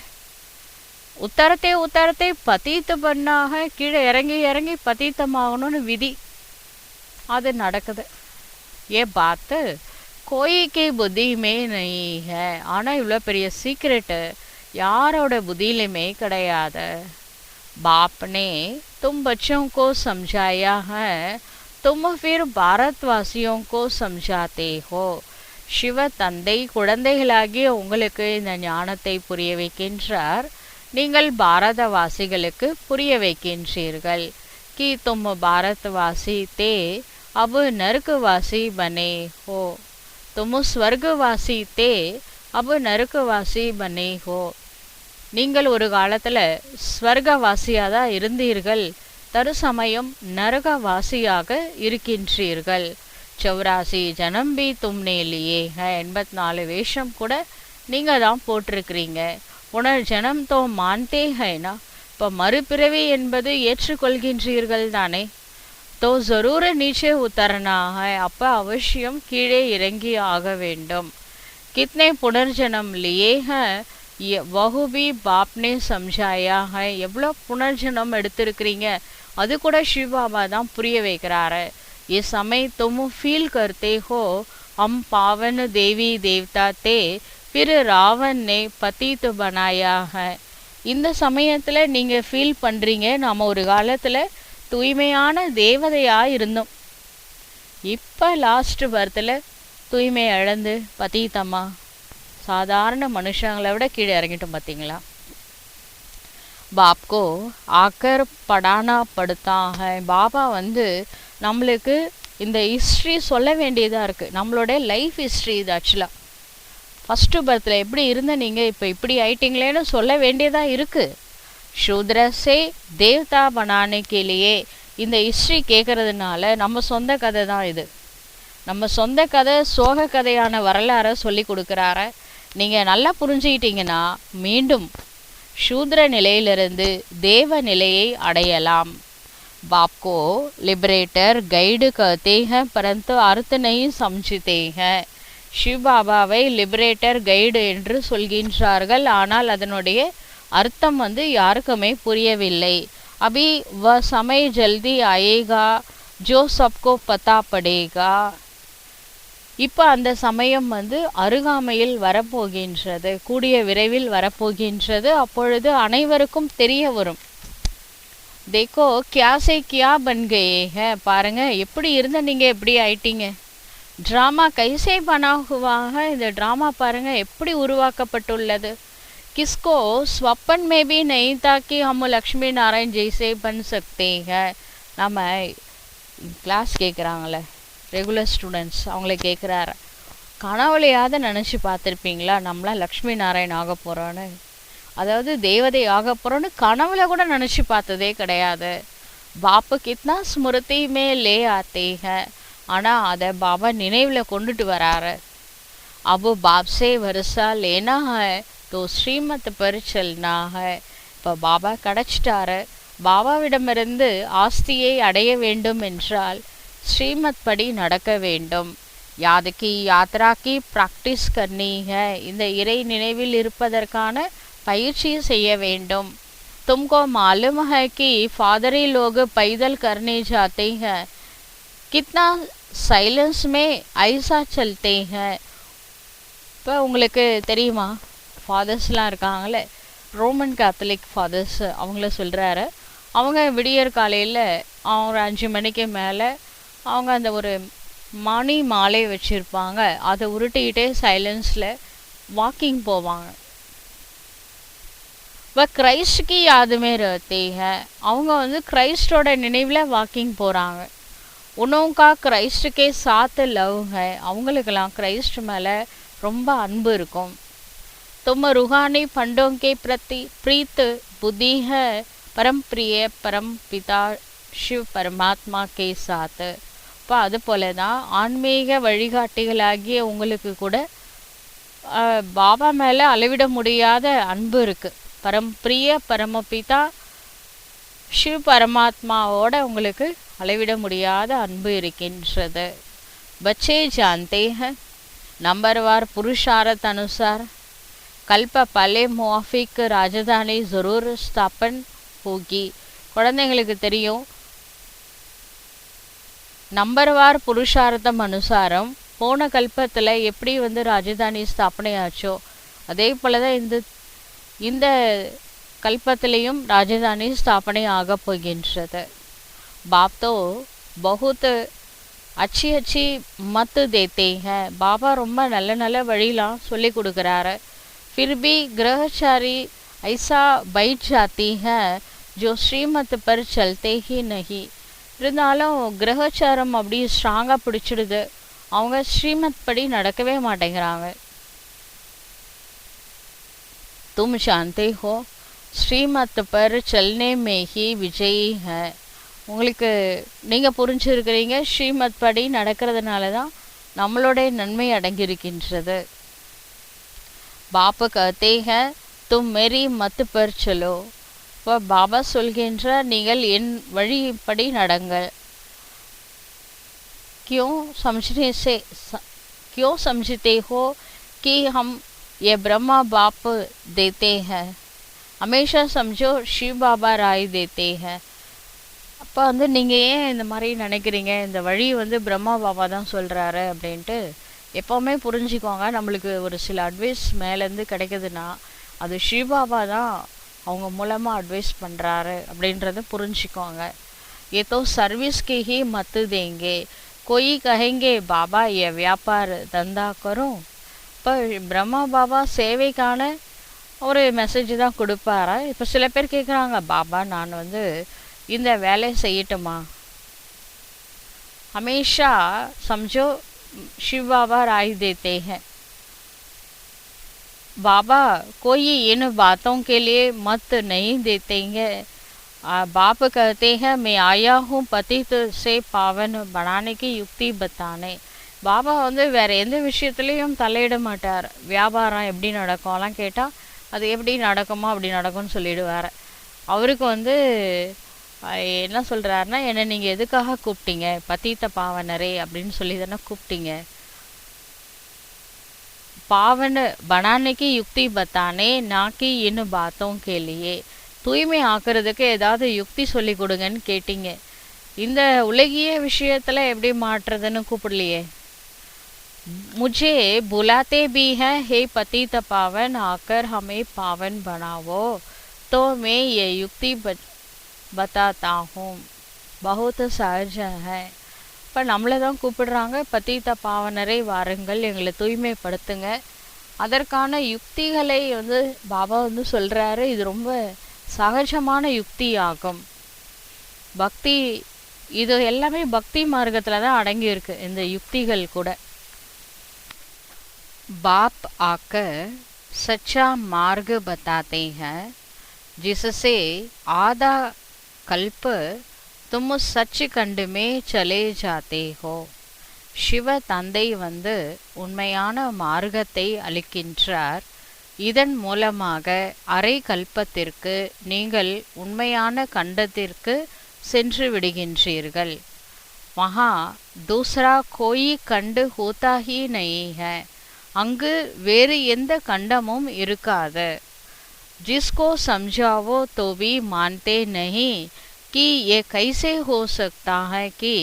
உத்தரத்தை உத்தரத்தை பதீத்து பண்ணாக கீழே இறங்கி இறங்கி பதீத்தமாகணும்னு விதி. அது நடக்குது. ஏ பார்த்து கோயிக்கு புத்தியுமே நெய் ஹை. ஆனால் இவ்வளோ பெரிய சீக்ரெட்டு யாரோட புத்தியிலுமே கிடையாது. बाप ने तुम बच्चों को समझाया है, तुम फिर भारतवासियों को समझाते हो. சிவ தந்தை குழந்தைகளாகிய உங்களுக்கு இந்த ஞானத்தை புரிய வைக்கின்றார். நீங்கள் பாரதவாசிகளுக்கு புரிய வைக்கின்றீர்கள். कि तुम भारतवासी थे अब नरकवासी बने हो. तुम स्वर्गवासी थे अब नरकवासी बने हो. நீங்கள் ஒரு காலத்தில் ஸ்வர்கவாசியாக தான் இருந்தீர்கள், தற்சமயம் நரகவாசியாக இருக்கின்றீர்கள். 84 ஜனம் பி தும்னே லியே ஹை. 84 வேஷம் கூட நீங்கள் தான் போட்டிருக்கிறீங்க. புனர்ஜனம் தோ மான்தே ஹைனா. இப்போ மறுபிறவி என்பது ஏற்றுக்கொள்கின்றீர்கள் தானே. தோ ஜரூர நீச்சே உத்தரனா ஹை. அப்போ அவசியம் கீழே இறங்கி ஆக வேண்டும். கித்னே புனர்ஜனம் லியே ஹை வஹு பி பாப்னே சம்ஜாயா ஹை. எவ்வளோ புனர்ஜனம் எடுத்திருக்கிறீங்க அது கூட சிவபாபா தான் புரிய வைக்கிறாரு. ये समय तुम फील करते हो हम पावन देवी देवता थे फिर रावण ने पतित बनाया है. இந்த சமயத்தில் நீங்கள் ஃபீல் பண்ணுறீங்க நம்ம ஒரு காலத்தில் தூய்மையான தேவதையாக இருந்தோம், இப்போ லாஸ்ட் பர்த்தில் தூய்மை இழந்து பதீத்தம்மா சாதாரண மனுஷங்களை விட கீழே இறங்கிட்டோம். பார்த்தீங்களா. பாப்கோ ஆக்கர் படானா படுத்தாக. பாபா நம்மளுக்கு இந்த ஹிஸ்ட்ரி சொல்ல வேண்டியதாக இருக்குது. நம்மளோட லைஃப் ஹிஸ்ட்ரி இது. ஆக்சுவலாக ஃபஸ்ட்டு பர்த்தில் எப்படி இருந்த நீங்கள் இப்போ இப்படி ஆயிட்டீங்களேன்னு சொல்ல வேண்டியதாக இருக்குது. சூத்ரஸே தேவதா பனானேக்கிலேயே இந்த ஹிஸ்ட்ரி கேட்குறதுனால நம்ம சொந்த கதை தான் இது. நம்ம சொந்த கதை சோக கதையான வரலாறை சொல்லி கொடுக்குறார. நீங்கள் நல்லா புரிஞ்சுக்கிட்டீங்கன்னா மீண்டும் शूद्र நிலையிலிருந்து தேவ நிலையை அடையலாம். बाप को लिबरेटर गाइड कहते हैं परंतु अर्थ नहीं समझते हैं. शिव பாபாவை லிபரேட்டர் கைடு என்று சொல்கின்றார்கள், ஆனால் அதனுடைய அர்த்தம் யாருக்குமே புரியவில்லை. अभी वह समय जल्दी आएगा जो सबको पता पड़ेगा. இப்போ அந்த சமயம் அருகாமையில் வரப்போகின்றது, கூடிய விரைவில் வரப்போகின்றது. அப்பொழுது அனைவருக்கும் தெரிய வரும். தேக்கோ கியாசே கியா பன் கயே ஹே. பாருங்க எப்படி இருந்த நீங்கள் எப்படி ஆயிட்டீங்க. ட்ராமா கைசே பனா ஹுவாக. இந்த ட்ராமா பாருங்க எப்படி உருவாக்கப்பட்டுள்ளது. கிஸ்கோ ஸ்வப்பன் மே பி நஹீ தா கி ஹம் லக்ஷ்மி நாராயண் ஜெய்சே பன் சக்தே ஹே. நம்ம கிளாஸ் கேட்குறாங்களே ரெகுலர் ஸ்டூடெண்ட்ஸ், அவங்கள கேட்குறாரு, கனவுலையாவது நினச்சி பார்த்துருப்பீங்களா நம்மளாம் லக்ஷ்மி நாராயண் ஆக போகிறோன்னு. அதாவது தேவதை ஆக போகிறோன்னு கனவுல கூட நினச்சி பார்த்ததே கிடையாது. பாப்பு கித்னா ஸ்மிருதி மே லே ஆத்தே ஹை. ஆனால் அதை பாபா நினைவில் கொண்டுட்டு வராரு. அபு பாப்சே வருஷா லேனா ஹை தோ ஸ்ரீமத் பர் சல்னா ஹை. இப்போ பாபா கிடச்சிட்டாரு. பாபாவிடமிருந்து ஆஸ்தியை அடைய வேண்டும் என்றால் ஸ்ரீமத் படி நடக்க வேண்டும். யாதுக்கு யாத்ராக்கி ப்ராக்டிஸ் கர்னி ஹை. இந்த இறை நினைவில் இருப்பதற்கான பயிற்சி செய்ய வேண்டும். तुमको मालूम है कि फादरी लोग पैदल करने जाते हैं, कितना साइलेंस में ऐसा चलते हैं. இப்போ உங்களுக்கு தெரியுமா, ஃபாதர்ஸ்லாம் இருக்காங்களே ரோமன் கேத்தலிக் ஃபாதர்ஸ், அவங்கள சொல்கிறாரு. அவங்க விடியற் காலையில் ஒரு 5 மணிக்கு மேலே அவங்க அந்த ஒரு மணி மாலை வச்சுருப்பாங்க, அதை உருட்டிக்கிட்டே சைலன்ஸில் வாக்கிங் போவாங்க. கிரைஸ்ட் கி யாதுமே ரஹ்தே ஹை. அவங்க கிரைஸ்டோட நினைவில் வாக்கிங் போகிறாங்க. உனோங்கா கிரைஸ்ட் கே சாத் லவ் है அவங்களுக்கெல்லாம் கிரைஸ்ட் மேலே ரொம்ப அன்பு இருக்கும். तुम रूहानी फंडों के प्रति प्रीत बुद्धि है परम प्रिय परम पिता शिव परमात्मा के साथ. இப்போ அது போல தான் ஆன்மீக வழிகாட்டிகளாகிய உங்களுக்கு கூட பாபா மேலே அளவிட முடியாத அன்பு இருக்குது. பரம் பிரிய பரமபிதா சிவ் பரமாத்மாவோட உங்களுக்கு அளவிட முடியாத அன்பு இருக்கின்றது. बच्चे जानते हैं नंबरवार पुरुषार्थ अनुसार कल्प पले मुआफिक राजधानी ज़रूर स्थापन होगी. குழந்தைங்களுக்கு தெரியும் நம்பர்வார் புருஷார்த்தம் அனுசாரம் போன கல்பத்தில் எப்படி ராஜதானி ஸ்தாபனை ஆச்சோ அதே போல தான் இந்த கல்பத்திலையும் ராஜதானி ஸ்தாபனை ஆக போகின்றது. बाप तो बहुत अच्छी अच्छी मत देते हैं. பாபா ரொம்ப நல்ல நல்ல வழிலாம் சொல்லி கொடுக்குறாரு. फिर भी ग्रहचारी ऐसा बैठ जाती है जो श्रीमत पर चलते ही नहीं. இருந்தாலும் கிரகச்சாரம் அப்படி ஸ்ட்ராங்காக பிடிச்சிடுது, அவங்க ஸ்ரீமத் படி நடக்கவே மாட்டேங்கிறாங்க. तुम जानते हो श्रीमत पर चलने में ही विजयी है. உங்களுக்கு நீங்கள் புரிஞ்சுருக்கிறீங்க ஸ்ரீமத் படி நடக்கிறதுனால தான் நம்மளோட நன்மை அடங்கியிருக்கின்றது. बाप कहते हैं तुम मेरी मत पर चलो. இப்போ பாபா சொல்கின்றார் நீங்கள் என் வழிப்படி நடங்கள். क्यों समझते हो कि हम ये ब्रह्मा बाप देते हैं. हमेशा समझो शिव बाबा राय देते हैं. அப்போ நீங்கள் ஏன் இந்த மாதிரி நினைக்கிறீங்க, இந்த வழி பிரம்மா பாபா தான் சொல்கிறாரு அப்படின்ட்டு எப்போவுமே புரிஞ்சுக்கோங்க. நம்மளுக்கு ஒரு சில அட்வைஸ் மேலேருந்து கிடைக்குதுன்னா அது ஸ்ரீபாபா தான் அவங்க மூலமாக அட்வைஸ் பண்ணுறாரு அப்படின்றத புரிஞ்சுக்கோங்க. ये तो सर्विस की ही मत देंगे. कोई कहेंगे बाबा ये व्यापार धंधा करो. இப்போ பிரம்மா பாபா சேவைக்கான ஒரு மெசேஜ் தான் கொடுப்பாரா. இப்போ சில பேர் கேட்குறாங்க, பாபா நான் இந்த வேலை செய்யட்டுமா. हमेशा समझो शिव बाबा राय देते हैं. बाबा कोई इन बातों के लिए मत नहीं देते हैं. बाप कहते हैं मैं आया हूँ पतित से पावन बनाने की युक्ति बताने. பாபா வேறு எந்த விஷயத்துலேயும் தலையிட மாட்டார். வியாபாரம் எப்படி நடக்கும்லாம் கேட்டால் அது எப்படி நடக்குமோ அப்படி நடக்கும்னு சொல்லிடுவார். அவருக்கு என்ன சொல்கிறாருன்னா, என்னை நீங்கள் எதுக்காக கூப்பிட்டீங்க, பதீத்த பாவனரே அப்படின்னு சொல்லி தானே கூப்பிட்டீங்க. पावन बनाने की युक्ति बताने ना कि इन बातों के लिए. தூய்மை ஆக்கிறதுக்கு ஏதாவது யுக்தி சொல்லி கொடுங்கன்னு கேட்டீங்க. இந்த உலகிய விஷயத்தில் எப்படி மாற்றுறதுன்னு கூப்பிடலையே. मुझे बुलाते भी हैं हे पतित पावन आकर हमें पावन बनाओ. तो मैं ये युक्ति बताता हूँ. बहुत सहज है. இப்போ நம்மளை தான் கூப்பிடுறாங்க, பதீத்த பாவனரை வாருங்கள் எங்களை தூய்மைப்படுத்துங்க. அதற்கான யுக்திகளை பாபா சொல்கிறாரு. இது ரொம்ப சகஜமான யுக்தி ஆகும். பக்தி இது எல்லாமே பக்தி மார்க்கத்தில் தான் அடங்கியிருக்கு இந்த யுக்திகள் கூட. बाप आकर सच्चा मार्ग बताते हैं जिससे आधा कल्प तुम सच खंड में चले जाते हो. சிவ தந்தை உண்மையான மார்க்கத்தை அளிக்கின்றார். இதன் மூலமாக அரை கல்பத்திற்கு நீங்கள் உண்மையான கண்டத்திற்கு சென்று விடுகின்றீர்கள். वहाँ दूसरा कोई खंड होता ही नहीं है. அங்கு வேறு எந்த கண்டமும் இருக்காது. जिसको समझाओ तो भी मानते नहीं कि ये कैसे हो सकता है कि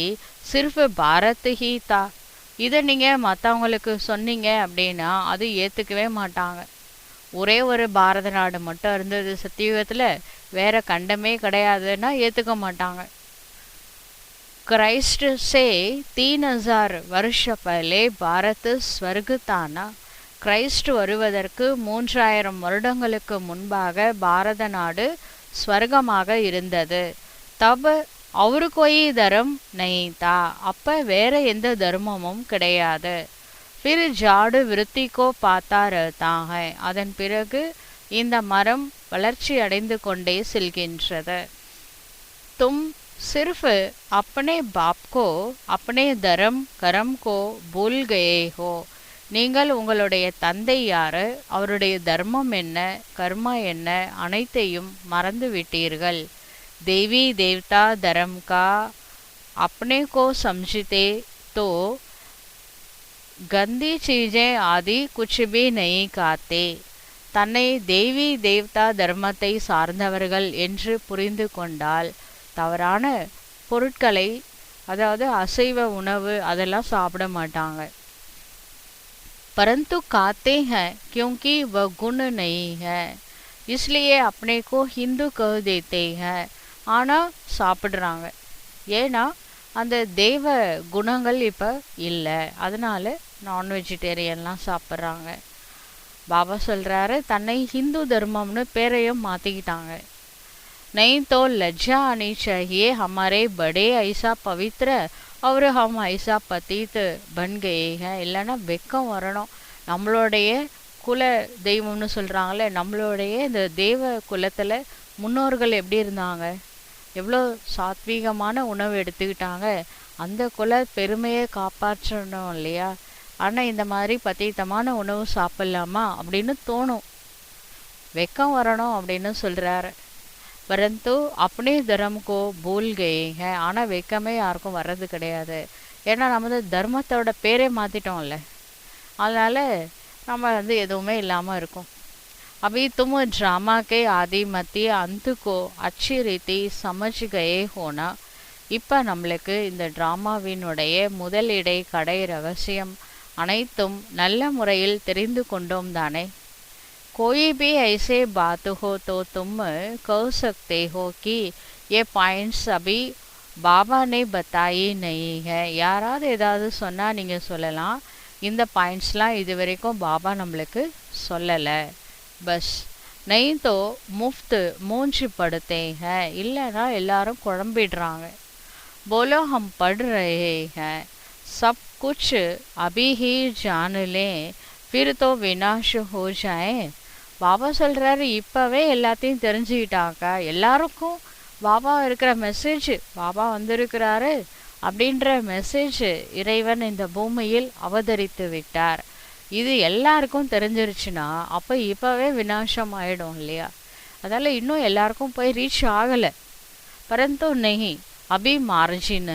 सिर्फ भारत ही था. இதை நீங்கள் மற்றவங்களுக்கு சொன்னீங்க அப்படின்னா அது ஏற்றுக்கவே மாட்டாங்க. ஒரே ஒரு பாரத நாடு மட்டும் இருந்தது சத்தியுகத்தில், வேற கண்டமே கிடையாதுன்னா ஏற்றுக்க மாட்டாங்க. क्राइस्ट से 3000 வருஷ पहले பாரத் ஸ்வர்ग தானா. கிரைஸ்ட் வருவதற்கு 3000 வருடங்களுக்கு முன்பாக பாரத நாடு ஸ்வர்கமாக இருந்தது. தப் और कोई धर्म नहीं था, அப்ப வேற எந்த தர்மமும் கிடையாது. फिर झाड़ विरुति को पाता रहता है, அதன் பிறகு இந்த மரம் வளர்ச்சி அடைந்து கொண்டே செல்கின்றது. तुम सिर्फ अपने बाप को अपने धर्म कर्म को भूल गए हो, நீங்கள் உங்களுடைய தந்தை யாரு, அவருடைய தர்மம் என்ன, கர்மா என்ன, அனைத்தையும் மறந்து விட்டீர்கள். देवी देवता धर्म का अपने को समझते तो गंदी चीजें आदि कुछ भी नहीं खाते. தன்னை தேவி தேவதா தர்மத்தை சார்ந்தவர்கள் என்று புரிந்து கொண்டால் தவறான பொருட்களை, அதாவது அசைவ உணவு அதெல்லாம் சாப்பிட மாட்டாங்க. परंतु खाते हैं क्योंकि वह गुण नहीं है, इसलिए अपने को हिंदू कह देते हैं. ஆனால் சாப்பிட்றாங்க, ஏன்னா அந்த தெய்வ குணங்கள் இப்போ இல்லை, அதனால நான் வெஜிடேரியன்லாம் சாப்பிட்றாங்க. பாபா சொல்கிறாரு, தன்னை ஹிந்து தர்மம்னு பேரையும் மாற்றிக்கிட்டாங்க. नहीं तो लज्जा आनी चाहिए, हमारे बड़े ऐसा पवित्र और हम ऐसा पतित बन गए हैं. இல்லைன்னா வெக்கம் வரணும். நம்மளுடைய குல தெய்வம்னு சொல்கிறாங்களே, நம்மளுடைய இந்த தேவ குலத்தில் முன்னோர்கள் எப்படி இருந்தாங்க, எவ்வளோ சாத்வீகமான உணவு எடுத்துக்கிட்டாங்க, அந்த குல பெருமையை காப்பாற்றணும் இல்லையா. ஆனால் இந்த மாதிரி பத்தித்தமான உணவு சாப்பிட்லாமா அப்படின்னு தோணும், வெக்கம் வரணும் அப்படின்னு சொல்கிறாரு. परंतु अपने धर्म को भूल गए हैं, ஆனால் வெக்கமே யாருக்கும் வர்றது கிடையாது. ஏன்னா நம்ம தர்மத்தோட பேரே மாற்றிட்டோம்ல, அதனால் நம்ம எதுவுமே இல்லாமல் இருக்கும். अभी तुम ड्रामा के आदि मध्य अंत को अच्छी रीति समझ गए होना, இப்போ நம்மளுக்கு இந்த ட்ராமாவினுடைய முதல் இடை கடை ரகசியம் அனைத்தும் நல்ல முறையில் தெரிந்து கொண்டோம் தானே. कोई भी ऐसे बात हो तो तुम कह सकते हो कि ये पॉइंट्स अभी பாபா ने बताई नहीं है. யாராவது ஏதாவது சொன்னால் நீங்கள் சொல்லலாம், இந்த பாயிண்ட்ஸ்லாம் இது வரைக்கும் பாபா நம்மளுக்கு சொல்லலை. பஸ் नहीं तो मुफ्त மூஞ்சி पड़ते हैं, இல்லைன்னா எல்லாரும் குழம்பிடுறாங்க. बोलो हम पढ़ रहे हैं, सब कुछ अभी ही जान लें, फिर तो विनाश हो जाए. பாபா சொல்கிறாரு, இப்போவே எல்லாத்தையும் தெரிஞ்சுக்கிட்டாக்கா எல்லாருக்கும் பாபா இருக்கிற மெசேஜ், பாபா வந்திருக்கிறாரு அப்படின்ற மெசேஜ் இறைவன் இந்த பூமியில் அவதரித்து விட்டார், இது எல்லாருக்கும் தெரிஞ்சிருச்சுன்னா அப்போ இப்போவே விநாசம் ஆகிடும் இல்லையா. அதால் இன்னும் எல்லாருக்கும் போய் ரீச் ஆகலை. பரந்து நெஹி அபி மார்ஜின்,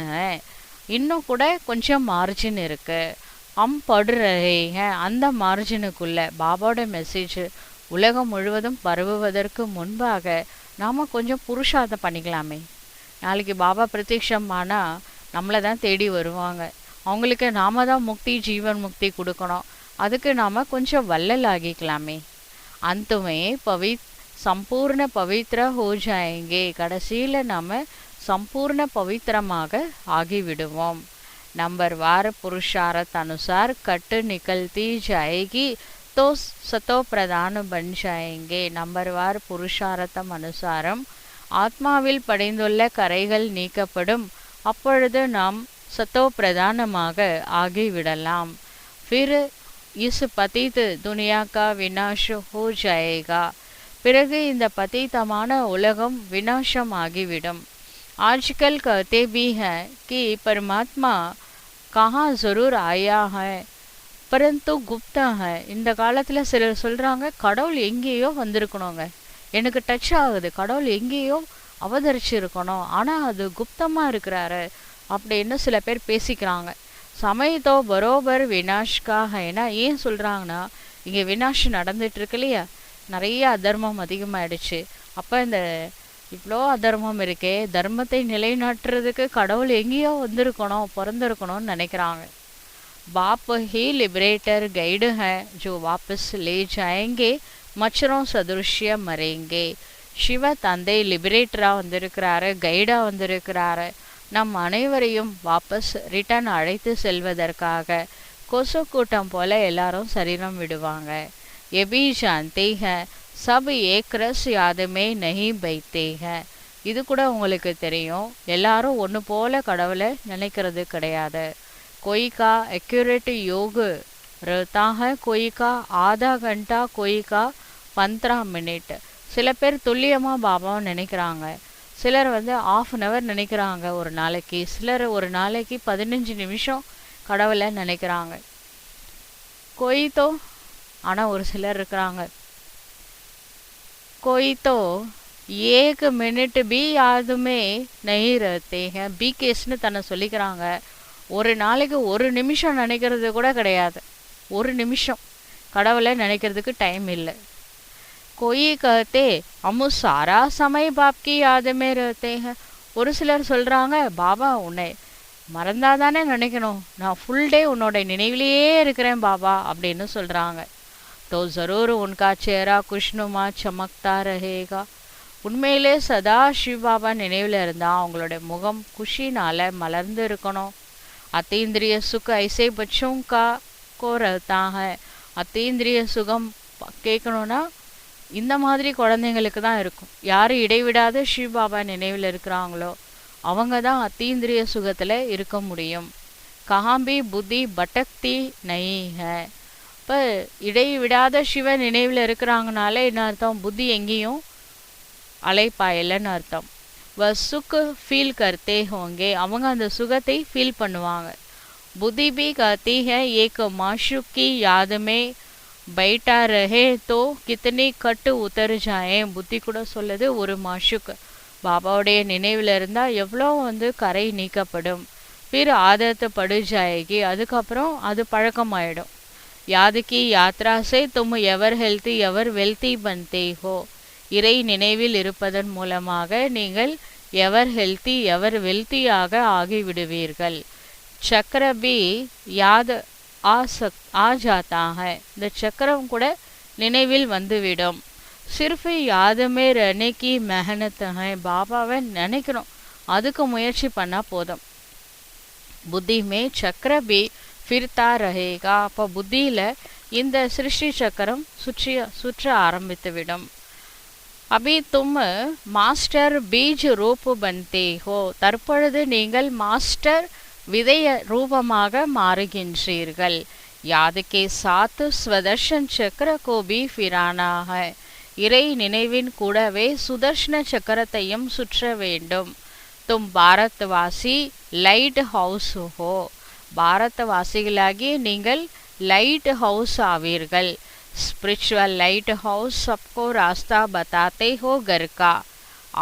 இன்னும் கூட கொஞ்சம் மார்ஜின் இருக்குது. படு ரஹே, அந்த மார்ஜினுக்குள்ளே பாபாவோட மெசேஜ் உலகம் முழுவதும் பரவுவதற்கு முன்பாக நாம் கொஞ்சம் புருஷார்த்தம் பண்ணிக்கலாமே. நாளைக்கு பாபா பிரத்யக்ஷமானால் நம்மளை தான் தேடி வருவாங்க, அவங்களுக்கு நாம் தான் முக்தி ஜீவன் முக்தி கொடுக்கணும், அதுக்கு நாம் கொஞ்சம் வள்ளல் ஆகிக்கலாமே. அந்துமே சம்பூர்ண பவித்ர ஹோ ஜாயேங்கே, கடைசியில் நாம் சம்பூர்ண பவித்திரமாக ஆகிவிடுவோம். नंबर वार पुरुषार्थ अनुसार कट निकलती जाएगी तो सतो प्रधान बन जाएंगे. நம்பர்வார் புருஷார்த்தம் அனுசாரம் ஆத்மாவில் படைந்துள்ள கரைகள் நீக்கப்படும், அப்பொழுது நாம் சத்தோ பிரதானமாக ஆகிவிடலாம். फिर इस पतित दुनिया का विनाश हो जाएगा, பிறகு இந்த பतितமான உலகம் விநாசம் ஆகிவிடும். आजकल कहते भी हैं कि परमात्मा कहाँ ज़रूर आया है परंतु गुप्त है. இந்த காலத்தில் சிலர் சொல்கிறாங்க, கடவுள் எங்கேயோ வந்திருக்கணுங்க, எனக்கு டச் ஆகுது, கடவுள் எங்கேயோ அவதரிச்சிருக்கணும், ஆனால் அது குப்தமாக இருக்கிறாரு அப்படின்னு சில பேர் பேசிக்கிறாங்க. சமயத்தோ பரோபர் வினாஷ்கா ஹைனா, ஏன் சொல்கிறாங்கன்னா இங்கே வினாஷ் நடந்துகிட்ருக்கு இல்லையா, நிறைய அதர்மம் அதிகமாகிடுச்சு. அப்போ இந்த இவ்வளோ அதர்மம் இருக்கே, தர்மத்தை நிலைநாட்டுறதுக்கு கடவுள் எங்கேயோ வந்திருக்கணும், பிறந்திருக்கணும்னு நினைக்கிறாங்க. बाप ही लिबरेटर गाइड है जो वापस ले जाएंगे मच्छरों सदृश्य मरेंगे. சிவ தந்தை லிபரேட்டராக வந்திருக்கிறாரு, கைடாக வந்திருக்கிறாரு, நம் அனைவரையும் வாபஸ் ரிட்டர்ன் அழைத்து செல்வதற்காக. கொசு கூட்டம் போல எல்லாரும் சரீரம் விடுவாங்க. ये भी जानते हैं सब एक रस याद में नहीं बैठते हैं, இது கூட உங்களுக்கு தெரியும். எல்லாரும் ஒன்று போல கடவுளை நினைக்கிறது கிடையாது. कोई का एक्यूरेट योग रहता है, कोई का आधा घंटा, कोई का 15 மினிட். சில பேர் துல்லியமாக பாபாவை நினைக்கிறாங்க, சிலர் வந்து ½ அன் ஹவர் நினைக்கிறாங்க ஒரு நாளைக்கு, சிலர் ஒரு நாளைக்கு 15 நிமிஷம் கடவுளை நினைக்கிறாங்க. கோயித்தோ ஆனால் ஒரு சிலர் இருக்கிறாங்க, கோயித்தோ 1 மினிட் பி யாதுமே நஹி ரஹதே ஹை. பி கேஸ்னு தன்னை சொல்லிக்கிறாங்க. ஒரு நாளைக்கு 1 நிமிஷம் நினைக்கிறது கூட கிடையாது. 1 நிமிஷம் கடவுளை நினைக்கிறதுக்கு டைம் இல்லை. कोई कहते हम सारा समय बाप की याद में रहते हैं. ஒரு சிலர் சொல்கிறாங்க, பாபா உன்னை மறந்தாதானே நினைக்கணும், நான் ஃபுல் டே உன்னோட நினைவிலேயே இருக்கிறேன் பாபா அப்படின்னு சொல்கிறாங்க. तो ज़रूर उनका चेहरा खुशनुमा चमकता रहेगा. உண்மையிலே சதா சிவ பாபா நினைவில் இருந்தால் அவங்களோட முகம் குஷினால் மலர்ந்து இருக்கணும். अतीन्द्रिय सुख ऐसे बच्चों का को रहता है. அத்தீந்திரிய சுகம் கேட்கணுன்னா இந்த மாதிரி குழந்தைங்களுக்கு தான் இருக்கும். யார் இடைவிடாத சிவ பாபா நினைவில் இருக்கிறாங்களோ அவங்க தான் அத்தீந்திரிய சுகத்தில் இருக்க முடியும். கஹாம்பி புத்தி பட்டக்தி நஹி ஹை. இப்போ இடைவிடாத சிவ நினைவில் இருக்கிறாங்கனால என்ன அர்த்தம், புத்தி எங்கேயும் அலைப்பாயலைன்னு அர்த்தம். वह सुख फील करते होंगे, அவங்க அந்த சுகத்தை ஃபீல் பண்ணுவாங்க. बुद्धि भी कहती है एक माशूक की याद में बैठा रहे तो कितनी कट उतर जाए. புத்தி கூட சொல்லுது, ஒரு மாஷுக் பாபாவுடைய நினைவில் இருந்தால் எவ்வளோ வந்து கரை நீக்கப்படும். பிற ஆதத்து படு ஜாயகி, அதுக்கப்புறம் அது பழக்கமாயிடும். யாதுக்கு யாத்ரா சே தும் எவர் ஹெல்த்தி எவர் வெல்த்தி பன்தே ஹோ. இறை நினைவில் இருப்பதன் மூலமாக நீங்கள் எவர் ஹெல்த்தி எவர் வெல்த்தியாக ஆகிவிடுவீர்கள். சக்கர பி யாத் ஆ ஜாத்தா ஹை. இந்த சக்கரம் கூட நினைவில் வந்துவிடும். சிர்ஃப் யாதுமே ரனேக்கி மெஹனத் ஹை. பாபாவை நினைக்கணும், அதுக்கு முயற்சி பண்ணால் போதும். புத்தி மே சக்கர பி ஃபிர்தா ரஹேகா. அப்போ புத்தியில் இந்த சிருஷ்டி சக்கரம் சுற்ற ஆரம்பித்துவிடும். அபி தும் மாஸ்டர் பீஜ் ரூப் பன்தே ஹோ. தற்பொழுது நீங்கள் மாஸ்டர் விதைய ரூபமாக மாறுகின்றீர்கள். யாதுக்கே சாத்து ஸ்வதர்ஷன் சக்கர கோபி ஃபிரானா ஹை. இறை நினைவின் கூடவே சுதர்ஷன சக்கரத்தையும் சுற்ற வேண்டும். தும் பாரத்வாசி லைட் ஹவுஸ் ஹோ. பாரதவாசிகளாகி நீங்கள் லைட் ஹவுஸ் ஆவீர்கள். स्पिरिचुअल लाइट हाउस सबको रास्ता बताते हो घर का.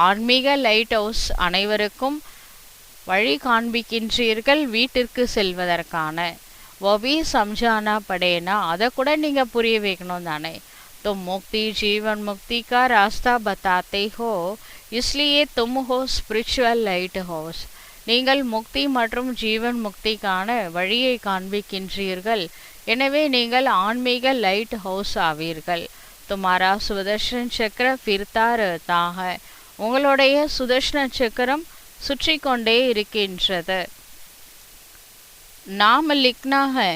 ஆன்மீக லைட் ஹவுஸ் அனைவருக்கும் வழி காண்பிக்கின்றீர்கள் வீட்டிற்கு செல்வதற்கான. வபி சம்ஜானா படேனா, அதை கூட நீங்கள் புரிய வைக்கணும் தானே. तो मुक्ति जीवन मुक्ति का रास्ता बताते हो, इसलिए तुम हो स्पिरिचुअल लाइट हाउस. நீங்கள் முக்தி மற்றும் ஜீவன் முக்திக்கான வழியை காண்பிக்கின்றீர்கள், எனவே நீங்கள் ஆன்மீக லைட் ஹவுஸ் ஆவீர்கள். துமாரா சுதர்ஷன் சக்கர ஃபிர்தா ரஹதா ஹை. உங்களுடைய சுதர்ஷன சக்கரம் சுற்றி கொண்டே இருக்கின்றது. நாம் லிக்னா ஹை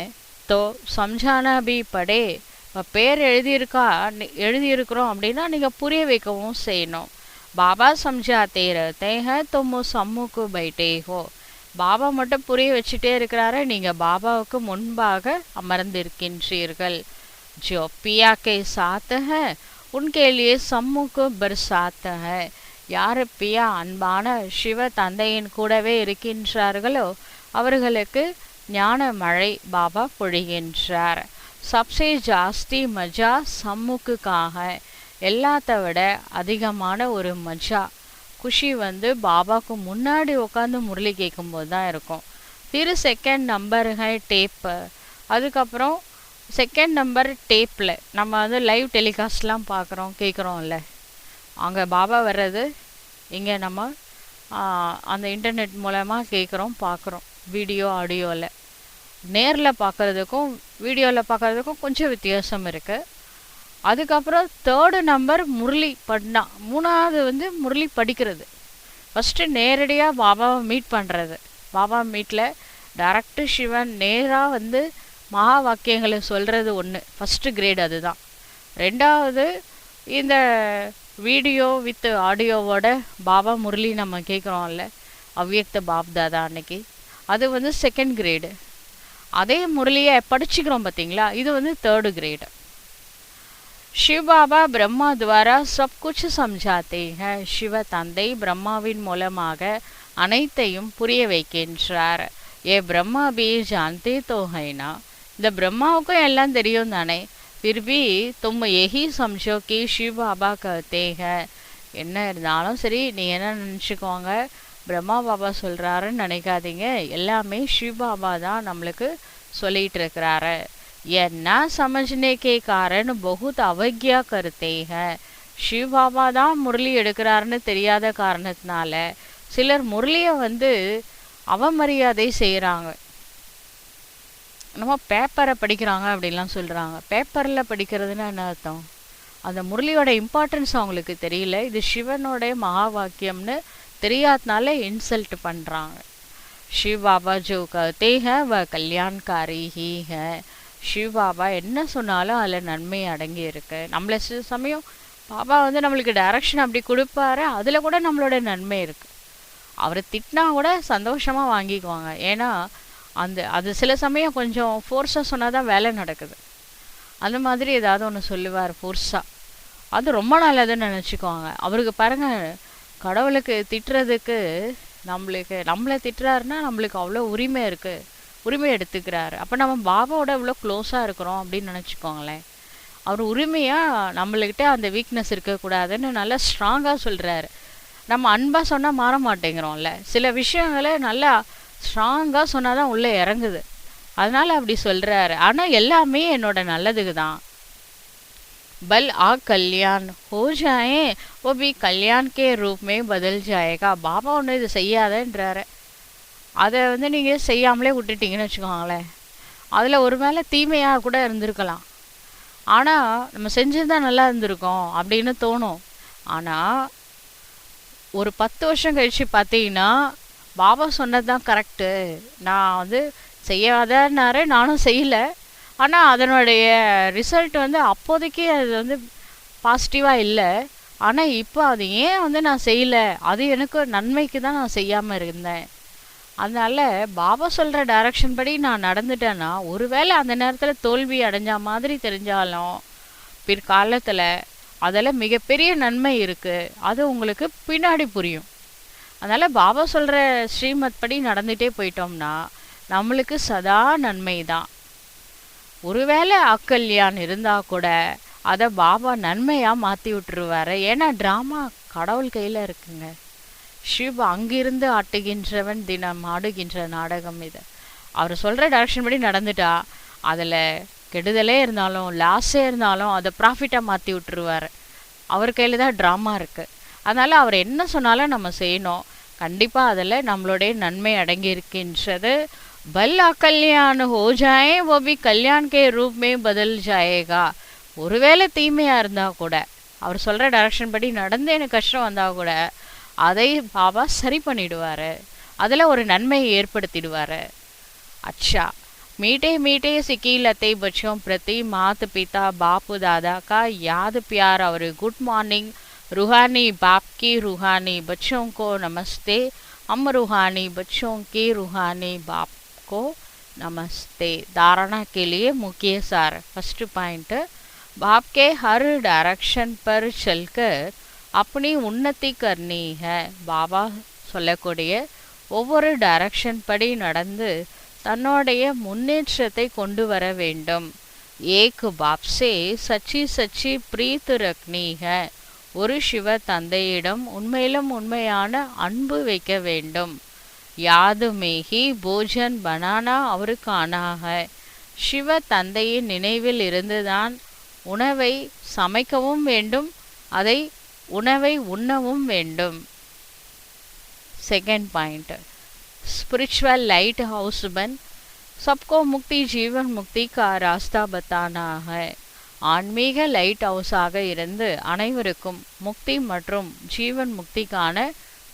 தோ சம்ஜானா பி படே. இப்போ பேர் எழுதியிருக்கிறோம் அப்படின்னா நீங்கள் புரிய வைக்கவும் செய்யணும். பாபா சம்ஜாத்தே ரஹதே ஹை தும் சம்முக்கு பைட்டே ஹோ. பாபா மட்டும் புரிய வச்சுட்டே இருக்கிறாரு, நீங்கள் பாபாவுக்கு முன்பாக அமர்ந்திருக்கின்றீர்கள். ஜோ பியா கே சாத் ஹை உன்கே லியே சம்முக்கு பர்சாத் ஹை. யார் பியா அன்பான சிவ தந்தையின் கூடவே இருக்கின்றார்களோ அவர்களுக்கு ஞான மழை பாபா பொழிகின்றார். சப்சே ஜாஸ்தி மஜா சம்முக்குக்காக. எல்லாத்த விட அதிகமான ஒரு மஜா குஷி வந்து பாபாவுக்கு முன்னாடி உட்காந்து முரளி கேட்கும்போது தான் இருக்கும். திரு செகண்ட் நம்பர் ஹை டேப்பு. அதுக்கப்புறம் செகண்ட் நம்பர் டேப்பில் நம்ம வந்து லைவ் டெலிகாஸ்ட்லாம் பார்க்குறோம் கேட்குறோம்ல, அங்கே பாபா வர்றது இங்கே நம்ம அந்த இன்டர்நெட் மூலமாக கேட்குறோம் பார்க்குறோம் வீடியோ ஆடியோவில். நேரில் பார்க்குறதுக்கும் வீடியோவில் பார்க்குறதுக்கும் கொஞ்சம் வித்தியாசம் இருக்குது. அதுக்கப்புறம் தேர்டு நம்பர் முரளி பண்ணா, மூணாவது வந்து முரளி படிக்கிறது. ஃபஸ்ட்டு நேரடியாக பாபாவை மீட் பண்ணுறது. பாபா மீட்டில் டைரக்டு சிவன் நேராக வந்து மகா வாக்கியங்களை சொல்கிறது ஒன்று, ஃபஸ்ட்டு கிரேட் அதுதான். ரெண்டாவது இந்த வீடியோ வித் ஆடியோவோட பாபா முரளி நம்ம கேட்குறோம்ல, அவ்யக்த பாப் தாதா அன்னைக்கு, அது வந்து செகண்ட் கிரேடு. அதே முரளியை படிச்சுக்கிறோம் பார்த்தீங்களா, இது வந்து தேர்டு கிரேடு. சிவ பாபா பிரம்மா துவாரா சப் குச் சம்ஜாத்தே ஹை. சிவ தந்தை பிரம்மாவின் மூலமாக அனைத்தையும் புரிய வைக்கின்றார். ஏ பிரம்மா பி ஜான்தே தோ ஹைனா. இந்த பிரம்மாவுக்கும் எல்லாம் தெரியும் தானே. फिर भी तुम यही समझो कि शिव बाबा कहते हैं. என்ன இருந்தாலும் சரி, நீ என்ன நினச்சிக்கோங்க, பிரம்மா பாபா சொல்கிறாருன்னு நினைக்காதீங்க, எல்லாமே சிவ பாபா தான் நம்மளுக்கு சொல்லிகிட்டு இருக்கிறாரு. என்ன समझने के कारण बहुत अवज्ञा करते हैं. சிவ பாபா தான் முரளி எடுக்கிறாருன்னு தெரியாத காரணத்தினால சிலர் முரளியை வந்து அவமரியாதை செய்கிறாங்க. நம்ம பேப்பரை படிக்கிறாங்க அப்படின்லாம் சொல்கிறாங்க. பேப்பரில் படிக்கிறதுன்னா என்ன அர்த்தம்? அந்த முரளியோட இம்பார்ட்டன்ஸ் அவங்களுக்கு தெரியல, இது சிவனோட மகா வாக்கியம்னு தெரியாதனால இன்சல்ட் பண்ணுறாங்க. शिव बाबा जो कहते हैं वह कल्याणकारी ही है. शिव बाबா என்ன சொன்னாலும் அதில் நன்மை அடங்கி இருக்கு. நம்மள சில சமயம் பாபா வந்து நம்மளுக்கு டைரக்ஷன் அப்படி கொடுப்பாரு, அதில் கூட நம்மளோட நன்மை இருக்கு. அவரை திட்டினா கூட சந்தோஷமாக வாங்கிக்குவாங்க. ஏன்னா அது சில சமயம் கொஞ்சம் ஃபோர்ஸாக சொன்னால் தான் வேலை நடக்குது. அந்த மாதிரி ஏதாவது ஒன்று சொல்லுவார் ஃபோர்ஸாக, அது ரொம்ப நல்லதுன்னு நினச்சிக்குவாங்க. அவருக்கு பாருங்கள், கடவுளுக்கு திட்டுறதுக்கு நம்மளை திட்டுறாருன்னா நம்மளுக்கு அவ்வளோ உரிமை இருக்குது, உரிமை எடுத்துக்கிறாரு. அப்போ நம்ம பாபாவோட இவ்வளோ க்ளோஸாக இருக்கிறோம் அப்படின்னு நினச்சிக்கோங்களேன். அவர் உரிமையாக நம்மளுக்கிட்ட அந்த வீக்னஸ் இருக்கக்கூடாதுன்னு நல்லா ஸ்ட்ராங்காக சொல்கிறாரு. நம்ம அன்பாக சொன்னால் மாற மாட்டேங்கிறோம்ல, சில விஷயங்களை நல்லா ஸ்ட்ராங்காக சொன்னால் தான் உள்ளே இறங்குது. அதனால் அப்படி சொல்கிறாரு. ஆனால் எல்லாமே என்னோட நல்லதுக்கு தான். बल आ कल्याण हो जाए वो भी कल्याण के रूप में बदल जाएगा. பாபா ஒன்று இது செய்யாதன்றாரு, அதை வந்து நீங்கள் செய்யாமலே விட்டுட்டீங்கன்னு வச்சுக்கோங்களேன், அதில் ஒரு மேலே தீமையாக கூட இருந்திருக்கலாம். ஆனால் நம்ம செஞ்சுதான் நல்லா இருந்திருக்கோம் அப்படின்னு தோணும். ஆனால் ஒரு 10 வருஷம் கழித்து பார்த்தீங்கன்னா பாபா சொன்னது தான் கரெக்டு, நான் வந்து செய்யாதன்னாரு, நானும் செய்யலை. ஆனால் அதனுடைய ரிசல்ட் வந்து அப்போதைக்கு அது வந்து பாசிட்டிவாக இல்லை. ஆனால் இப்போ அது ஏன் வந்து நான் செய்யலை, அது எனக்கு நன்மைக்கு தான் நான் செய்யாமல் இருந்தேன். அதனால் பாபா சொல்கிற டைரக்ஷன் படி நான் நடந்துட்டேன்னா, ஒருவேளை அந்த நேரத்தில் தோல்வி அடைஞ்ச மாதிரி தெரிஞ்சாலும் பிற்காலத்தில் அதில் மிகப்பெரிய நன்மை இருக்குது, அது உங்களுக்கு பின்னாடி புரியும். அதனால் பாபா சொல்கிற ஸ்ரீமத் படி நடந்துகிட்டே போயிட்டோம்னா நம்மளுக்கு சதா நன்மை தான். ஒருவேளை அக்கல்யாண் இருந்தால் கூட அதை பாபா நன்மையாக மாற்றி விட்டுருவார். ஏன்னா ட்ராமா கடவுள் கையில் இருக்குங்க. சிவ அங்கிருந்து ஆட்டுகின்றவன் தினம் ஆடுகின்ற நாடகம் இது. அவர் சொல்கிற டைரக்ஷன் படி நடந்துட்டா அதில் கெடுதலே இருந்தாலும் லாஸே இருந்தாலும் அதை ப்ராஃபிட்டாக மாற்றி விட்டுருவார். அவர் கையில் தான் ட்ராமா இருக்குது. அதனால் அவர் என்ன சொன்னாலும் நம்ம செய்யணும். கண்டிப்பாக அதில் நம்மளுடைய நன்மை அடங்கி இருக்கின்றது. பல் அக்கல்யாண் ஹோ ஜாயே वो भी कल्याण के रूप में बदल जाएगा. ஒருவேளை தீமையாக இருந்தால் கூட அவர் சொல்கிற டைரக்ஷன் படி நடந்து எனக்கு கஷ்டம் வந்தால் கூட அதை பாபா சரி பண்ணிடுவார், அதில் ஒரு நன்மையை ஏற்படுத்திடுவார். अच्छा, मीठे मीठे सिकीलते बच्चों प्रति माता पिता बाप दादा का याद प्यार और गुड मॉर्निंग. रूहानी बाप की रूहानी बच्चों को नमस्ते. हम रूहानी बच्चों की रूहानी बाप को नमस्ते. धारणा के लिए मुख्य सार. फर्स्ट पॉइंट, बाप के हर डायरेक्शन पर चलकर अपनी उन्नति करनी है. பாபா சொல்லக்கூடிய ஒவ்வொரு டைரக்ஷன் படி நடந்து தன்னுடைய முன்னேற்றத்தை கொண்டு வர வேண்டும். ஏக் பாப் சே சச்சி சச்சி பிரீத் ரக்னி ஹை. ஒரு சிவ தந்தையிடம் உண்மையிலும் உண்மையான அன்பு வைக்க வேண்டும். யாது மேஹி போஜன் பனானா அவருக்கு ஆனாக. சிவ தந்தையின் நினைவில் இருந்துதான் உணவை சமைக்கவும் வேண்டும், அதை உணவை உண்ணவும் வேண்டும். Second point, spiritual light house बन सबको मुक्ति जीवन मुक्ति का रास्ता बताना है. ஆன்மீக லைட் ஹவுஸாக இருந்து அனைவருக்கும் முக்தி மற்றும் ஜீவன் முக்திக்கான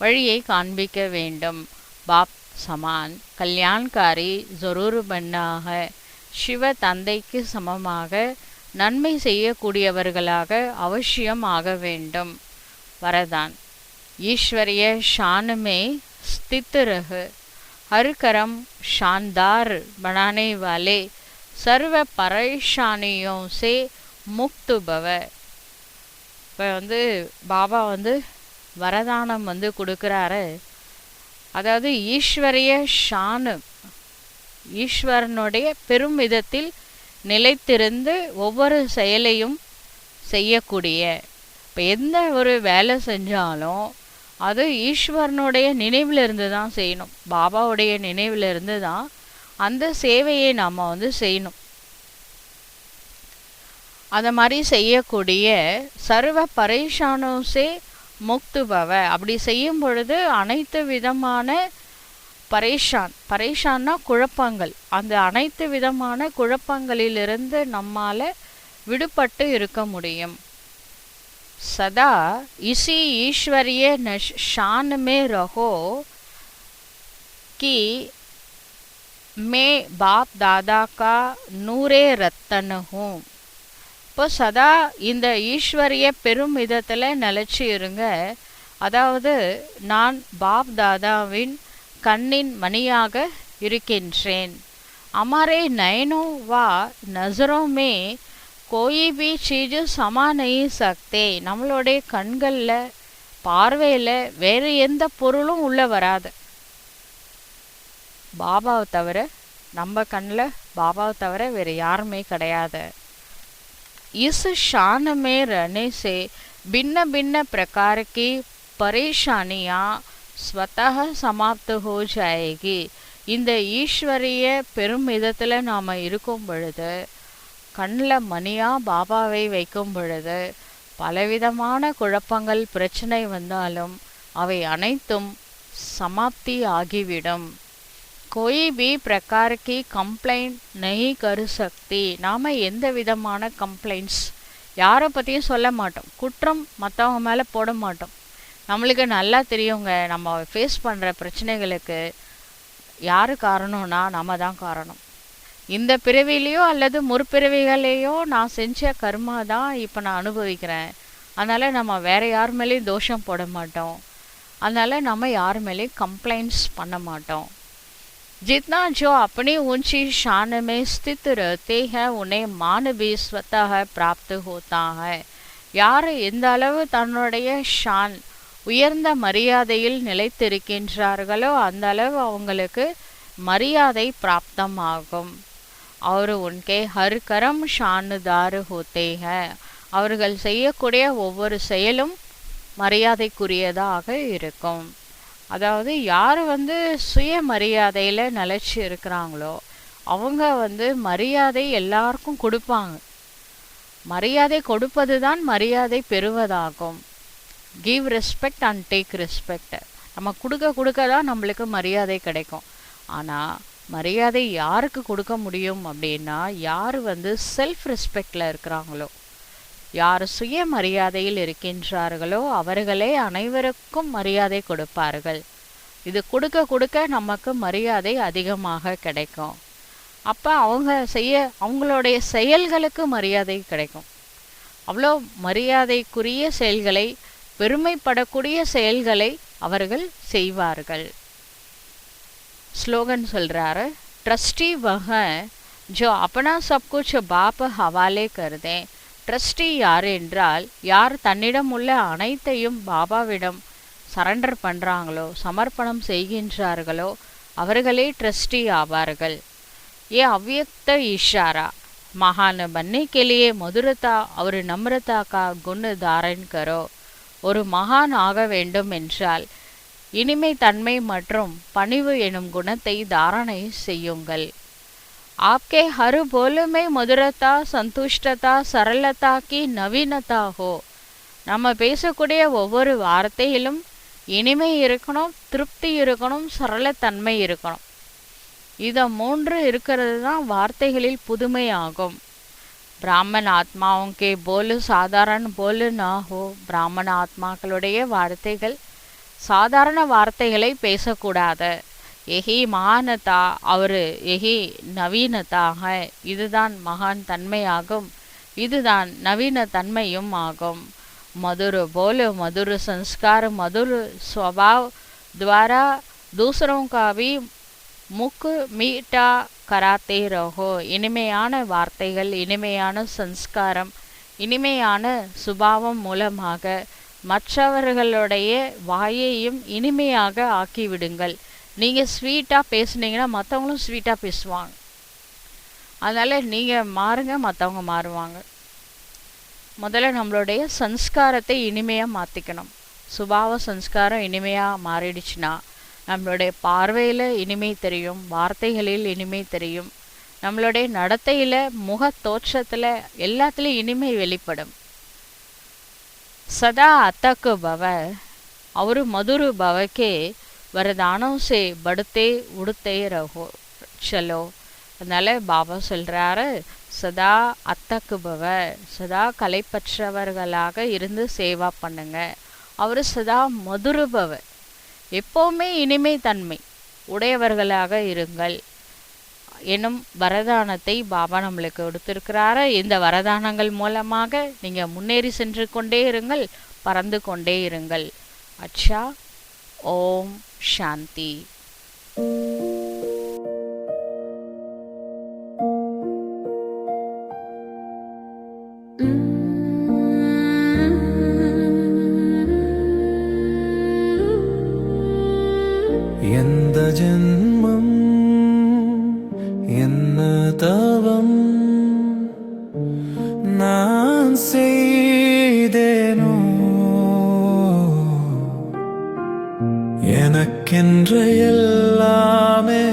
வழியை காண்பிக்க வேண்டும். பாப் சமான் கல்யாண்காரி ஜரூர் பன்னா है. சிவ தந்தைக்கு சமமாக நன்மை செய்யக்கூடியவர்களாக அவசியம் ஆக வேண்டும். वरदान। ईश्वरीय शान में स्थित रह, हर कर्म शानदार बनाने वाले, सर्व परेशानियों से मुक्त भव। இப்போ பாபா வரதானம் கொடுக்குறாரு. அதாவது ஈஸ்வரிய ஷானு, ஈஸ்வரனுடைய பெரும் விதத்தில் நிலைத்திருந்து ஒவ்வொரு செயலையும் செய்யக்கூடிய, இப்போ எந்த ஒரு வேலை செஞ்சாலும் அது ஈஸ்வரனுடைய நினைவிலிருந்து தான் செய்யணும். பாபாவுடைய நினைவிலிருந்து தான் அந்த சேவையை நாம் செய்யணும். அதை மாதிரி செய்யக்கூடிய சர்வ பரேஷானோசே முக்து பவ. அப்படி செய்யும் பொழுது அனைத்து விதமான பரேஷான்னா குழப்பங்கள், அந்த அனைத்து விதமான குழப்பங்களிலிருந்து நம்மால் விடுபட்டு இருக்க முடியும். सदा इसी ईश्वरीय शान में रहो कि मैं बाप दादा का नूरे रतन हूँ. இப்போ சதா இந்த ஈஸ்வரிய பெரும் விதத்தில் நிலச்சி இருங்க. அதாவது நான் பாப் தாதாவின் கண்ணின் மணியாக இருக்கின்றேன். हमारे नयनों व नज़रों में कोई भी चीज़ समा नहीं सकते. நம்மளுடைய கண்களில் பார்வையில் வேறு எந்த பொருளும் உள்ள வராது. பாபாவை தவிர, நம்ம கண்ணில் பாபாவை தவிர வேறு யாருமே கிடையாது. इस शान में रहने से भिन्न भिन्न प्रकार की परेशानियाँ स्वतः समाप्त हो जाएगी. இந்த ஈஸ்வரிய பெரும் விதத்தில் நாம் இருக்கும் பொழுது, கண்ணில் மணியாக பாபாவை வைக்கும் பொழுது, பலவிதமான குழப்பங்கள் பிரச்சனை வந்தாலும் அவை அனைத்தும் சமாப்தி ஆகிவிடும். कोई भी प्रकार की कंप्लेंट नहीं कर सकती. நாம் எந்த விதமான கம்ப்ளைண்ட்ஸ் யாரை பற்றியும் சொல்ல மாட்டோம். குற்றம் மற்றவங்க மேலே போட மாட்டோம். நம்மளுக்கு நல்லா தெரியுங்க, நம்ம ஃபேஸ் பண்ணுற பிரச்சனைகளுக்கு யார் காரணம்னா நம்ம தான் காரணம். இந்த பிறவிலையோ அல்லது முற்பிறவிகளையோ நான் செஞ்ச கர்மா தான் இப்போ நான் அனுபவிக்கிறேன். அதனால் நம்ம வேறு யார் மேலேயும் தோஷம் போட மாட்டோம். அதனால் நம்ம யார் மேலேயும் கம்ப்ளைண்ட்ஸ் பண்ண மாட்டோம். जितना जो अपनी ऊंची शान में स्थित रहते हैं उन्हें मान भी स्वतः प्राप्त होता है. யார் எந்த அளவு தன்னுடைய ஷான் உயர்ந்த மரியாதையில் நிலைத்திருக்கின்றார்களோ அந்த அளவு அவங்களுக்கு மரியாதை பிராப்தமாகும். और उनके हर कर्म शानदार होते हैं. அவர்கள் செய்யக்கூடிய ஒவ்வொரு செயலும் மரியாதைக்குரியதாக இருக்கும். அதாவது யார் சுய மரியாதையில் நிலச்சி இருக்கிறாங்களோ அவங்க மரியாதை எல்லாருக்கும் கொடுப்பாங்க. மரியாதை கொடுப்பது தான் மரியாதை பெறுவதாகும். Give respect and take respect. நம்ம கொடுக்க கொடுக்க தான் நம்மளுக்கு மரியாதை கிடைக்கும். ஆனால் மரியாதை யாருக்கு கொடுக்க முடியும் அப்படின்னா, யார் செல்ஃப் ரெஸ்பெக்டில் இருக்கிறாங்களோ, யார் சுய மரியாதையில் இருக்கின்றார்களோ அவர்களே அனைவருக்கும் மரியாதை கொடுப்பார்கள். இது கொடுக்க கொடுக்க நமக்கு மரியாதை அதிகமாக கிடைக்கும். அப்போ அவங்களுடைய செயல்களுக்கு மரியாதை கிடைக்கும். அவ்வளோ மரியாதைக்குரிய செயல்களை, பெருமைப்படக்கூடிய செயல்களை அவர்கள் செய்வார்கள். ஸ்லோகன் சொல்கிறாரு, ட்ரஸ்டி வக ஜோ அப்பனா சப் குச் பாப் ஹவாலே கருதேன். ட்ரஸ்டி யார் என்றால், யார் தன்னிடம் உள்ள அனைத்தையும் பாபாவிடம் சரண்டர் பண்ணுறாங்களோ, சமர்ப்பணம் செய்கின்றார்களோ அவர்களே ட்ரஸ்டி ஆவார்கள். ये अव्यक्त इशारा महान बनने के लिए मधुरता और नम्रता का गुण धारण करो. ஒரு மகான் ஆக வேண்டும் என்றால் இனிமை தன்மை மற்றும் பணிவு எனும் குணத்தை தாரணை செய்யுங்கள். आपके हर बोल में मधुरता, संतुष्टता, सरलता की नवीनता हो. நம்ம பேசக்கூடிய ஒவ்வொரு வார்த்தையிலும் இனிமை இருக்கணும், திருப்தி இருக்கணும், சரளத்தன்மை இருக்கணும். இதை மூன்று இருக்கிறது தான் வார்த்தைகளில் புதுமை ஆகும். ब्राह्मण आत्माओं के बोल साधारण बोल ना हो. பிராமண ஆத்மாக்களுடைய வார்த்தைகள் சாதாரண வார்த்தைகளை பேசக்கூடாது. यही महानता और यही नवीनता है. இதுதான் மகான் தன்மையாகும், இதுதான் நவீன தன்மையும் ஆகும். मधुर बोल, मधुर संस्कार, मधुर स्वभाव द्वारा दूसरों का भी मुख मीठा कराते रहो. இனிமையான வார்த்தைகள், இனிமையான சன்ஸ்காரம், இனிமையான சுபாவம் மூலமாக மற்றவர்களுடைய வாயையும் இனிமையாக ஆக்கிவிடுங்கள். நீங்கள் ஸ்வீட்டாக பேசுனீங்கன்னா மற்றவங்களும் ஸ்வீட்டாக பேசுவாங்க. அதனால் நீங்கள் மாறுங்க, மற்றவங்க மாறுவாங்க. முதல்ல நம்மளுடைய சன்ஸ்காரத்தை இனிமையாக மாற்றிக்கணும். சுபாவ சன்ஸ்காரம் இனிமையாக மாறிடுச்சுன்னா நம்மளுடைய பார்வையில் இனிமை தெரியும், வார்த்தைகளில் இனிமை தெரியும், நம்மளுடைய நடத்தையில், முக தோற்றத்தில், எல்லாத்துலேயும் இனிமை வெளிப்படும். सदा अतक भव और मधुर भव के वरदानों से बढ़ते उड़ते रहो चलो. அதனால் பாபா சொல்கிறாரு, சதா அத்தக்கு பவ, சதா கலைப்பற்றவர்களாக இருந்து சேவா பண்ணுங்க. அவர் சதா மதுரபவ, எப்போவுமே இனிமை தன்மை உடையவர்களாக இருங்கள் எனும் வரதானத்தை பாபா நம்மளுக்கு கொடுத்திருக்கிறாரு. இந்த வரதானங்கள் மூலமாக நீங்கள் முன்னேறி சென்று கொண்டே இருங்கள், பறந்து கொண்டே இருங்கள். அச்சா. ஓம் சாந்தி. எந்த ஜென்மம் என்ன தவம் நான் செய்தேனோ, எனக்கென்ற எல்லாமே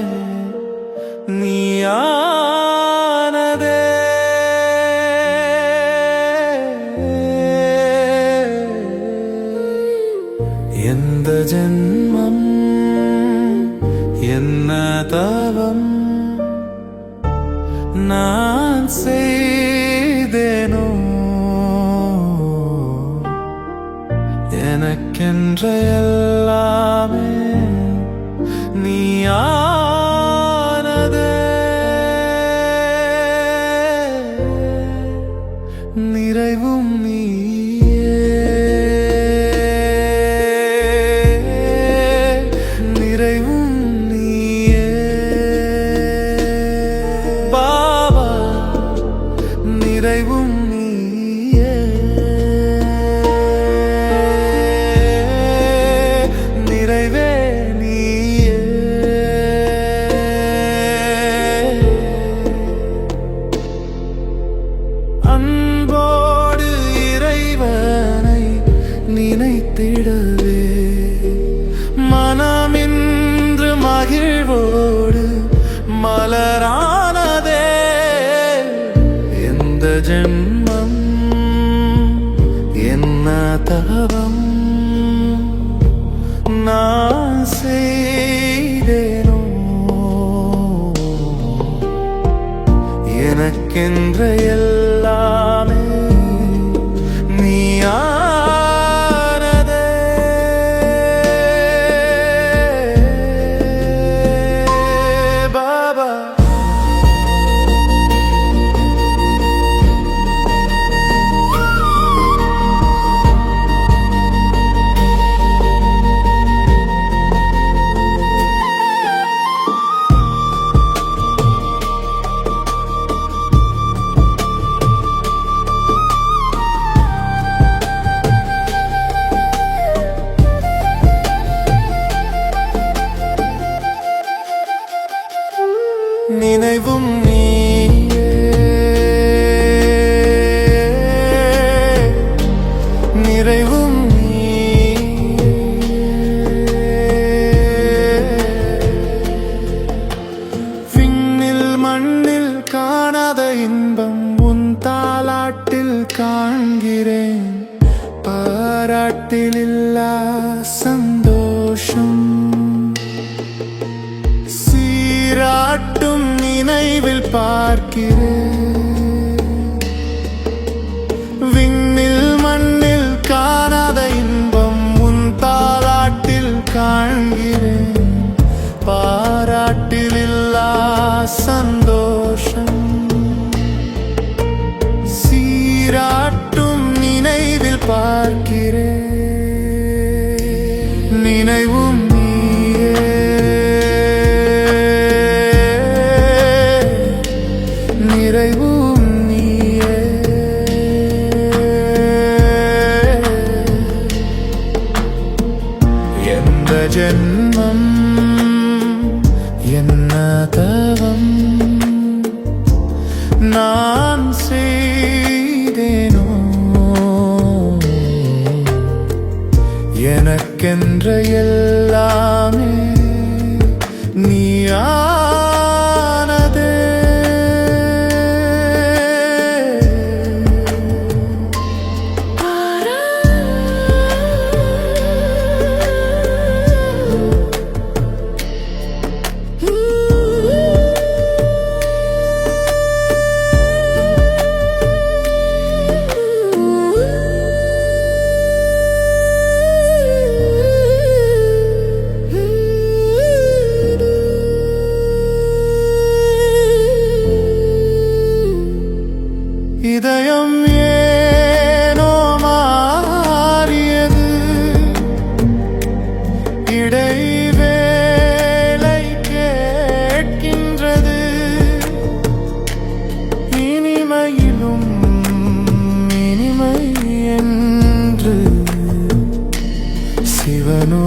நீயானதே. எந்த ஜென்மம் என்ன தவம் நான் செய்தேனோ, எனக்கென்ற எல்லாமே நீயானதே. நிறைவும் நீயே, நிறைவும் நீயே பாபா, நிறைவும் நீயே, நிறைவே நீயே. அன்போடு இறைவனை நினைத்திடவே மனமின்று மகிழ்வோடு மலரானதே. எந்த ஜென்மம் என்ன தவம் நான் செய்தேனோ, எனக்கென்ற எல்லாமே நீயானதே. பாபா நினைவும் நீயே, நிறைவும் நீயே. விண்ணில் மண்ணில் காணாத இன்பம் உன் தாலாட்டில் காண்கிறேன், பாராட்டில் இல்லா சந்தோஷம் சீராட்டும் நினைவில் பார்க்கிறேன். விண்ணில் மண்ணில் காணாத இன்பம் உன் தாலாட்டில் காண்கிறேன், பாராட்டில் இல்லா சந்தோஷம் சீராட்டும் நினைவில் பார்க்கிறேன். நிறைவும் நீயே. எந்த ஜென்மம் என்ன தவம் நான் செய்தேனோ, எனக்கென்ற எல்லாமே நீயானதே. இதயம் ஏனோ மாறியது, இடைவேளை கேட்கின்றது. இனிமையிலும் இனிமை என்று சிவனோ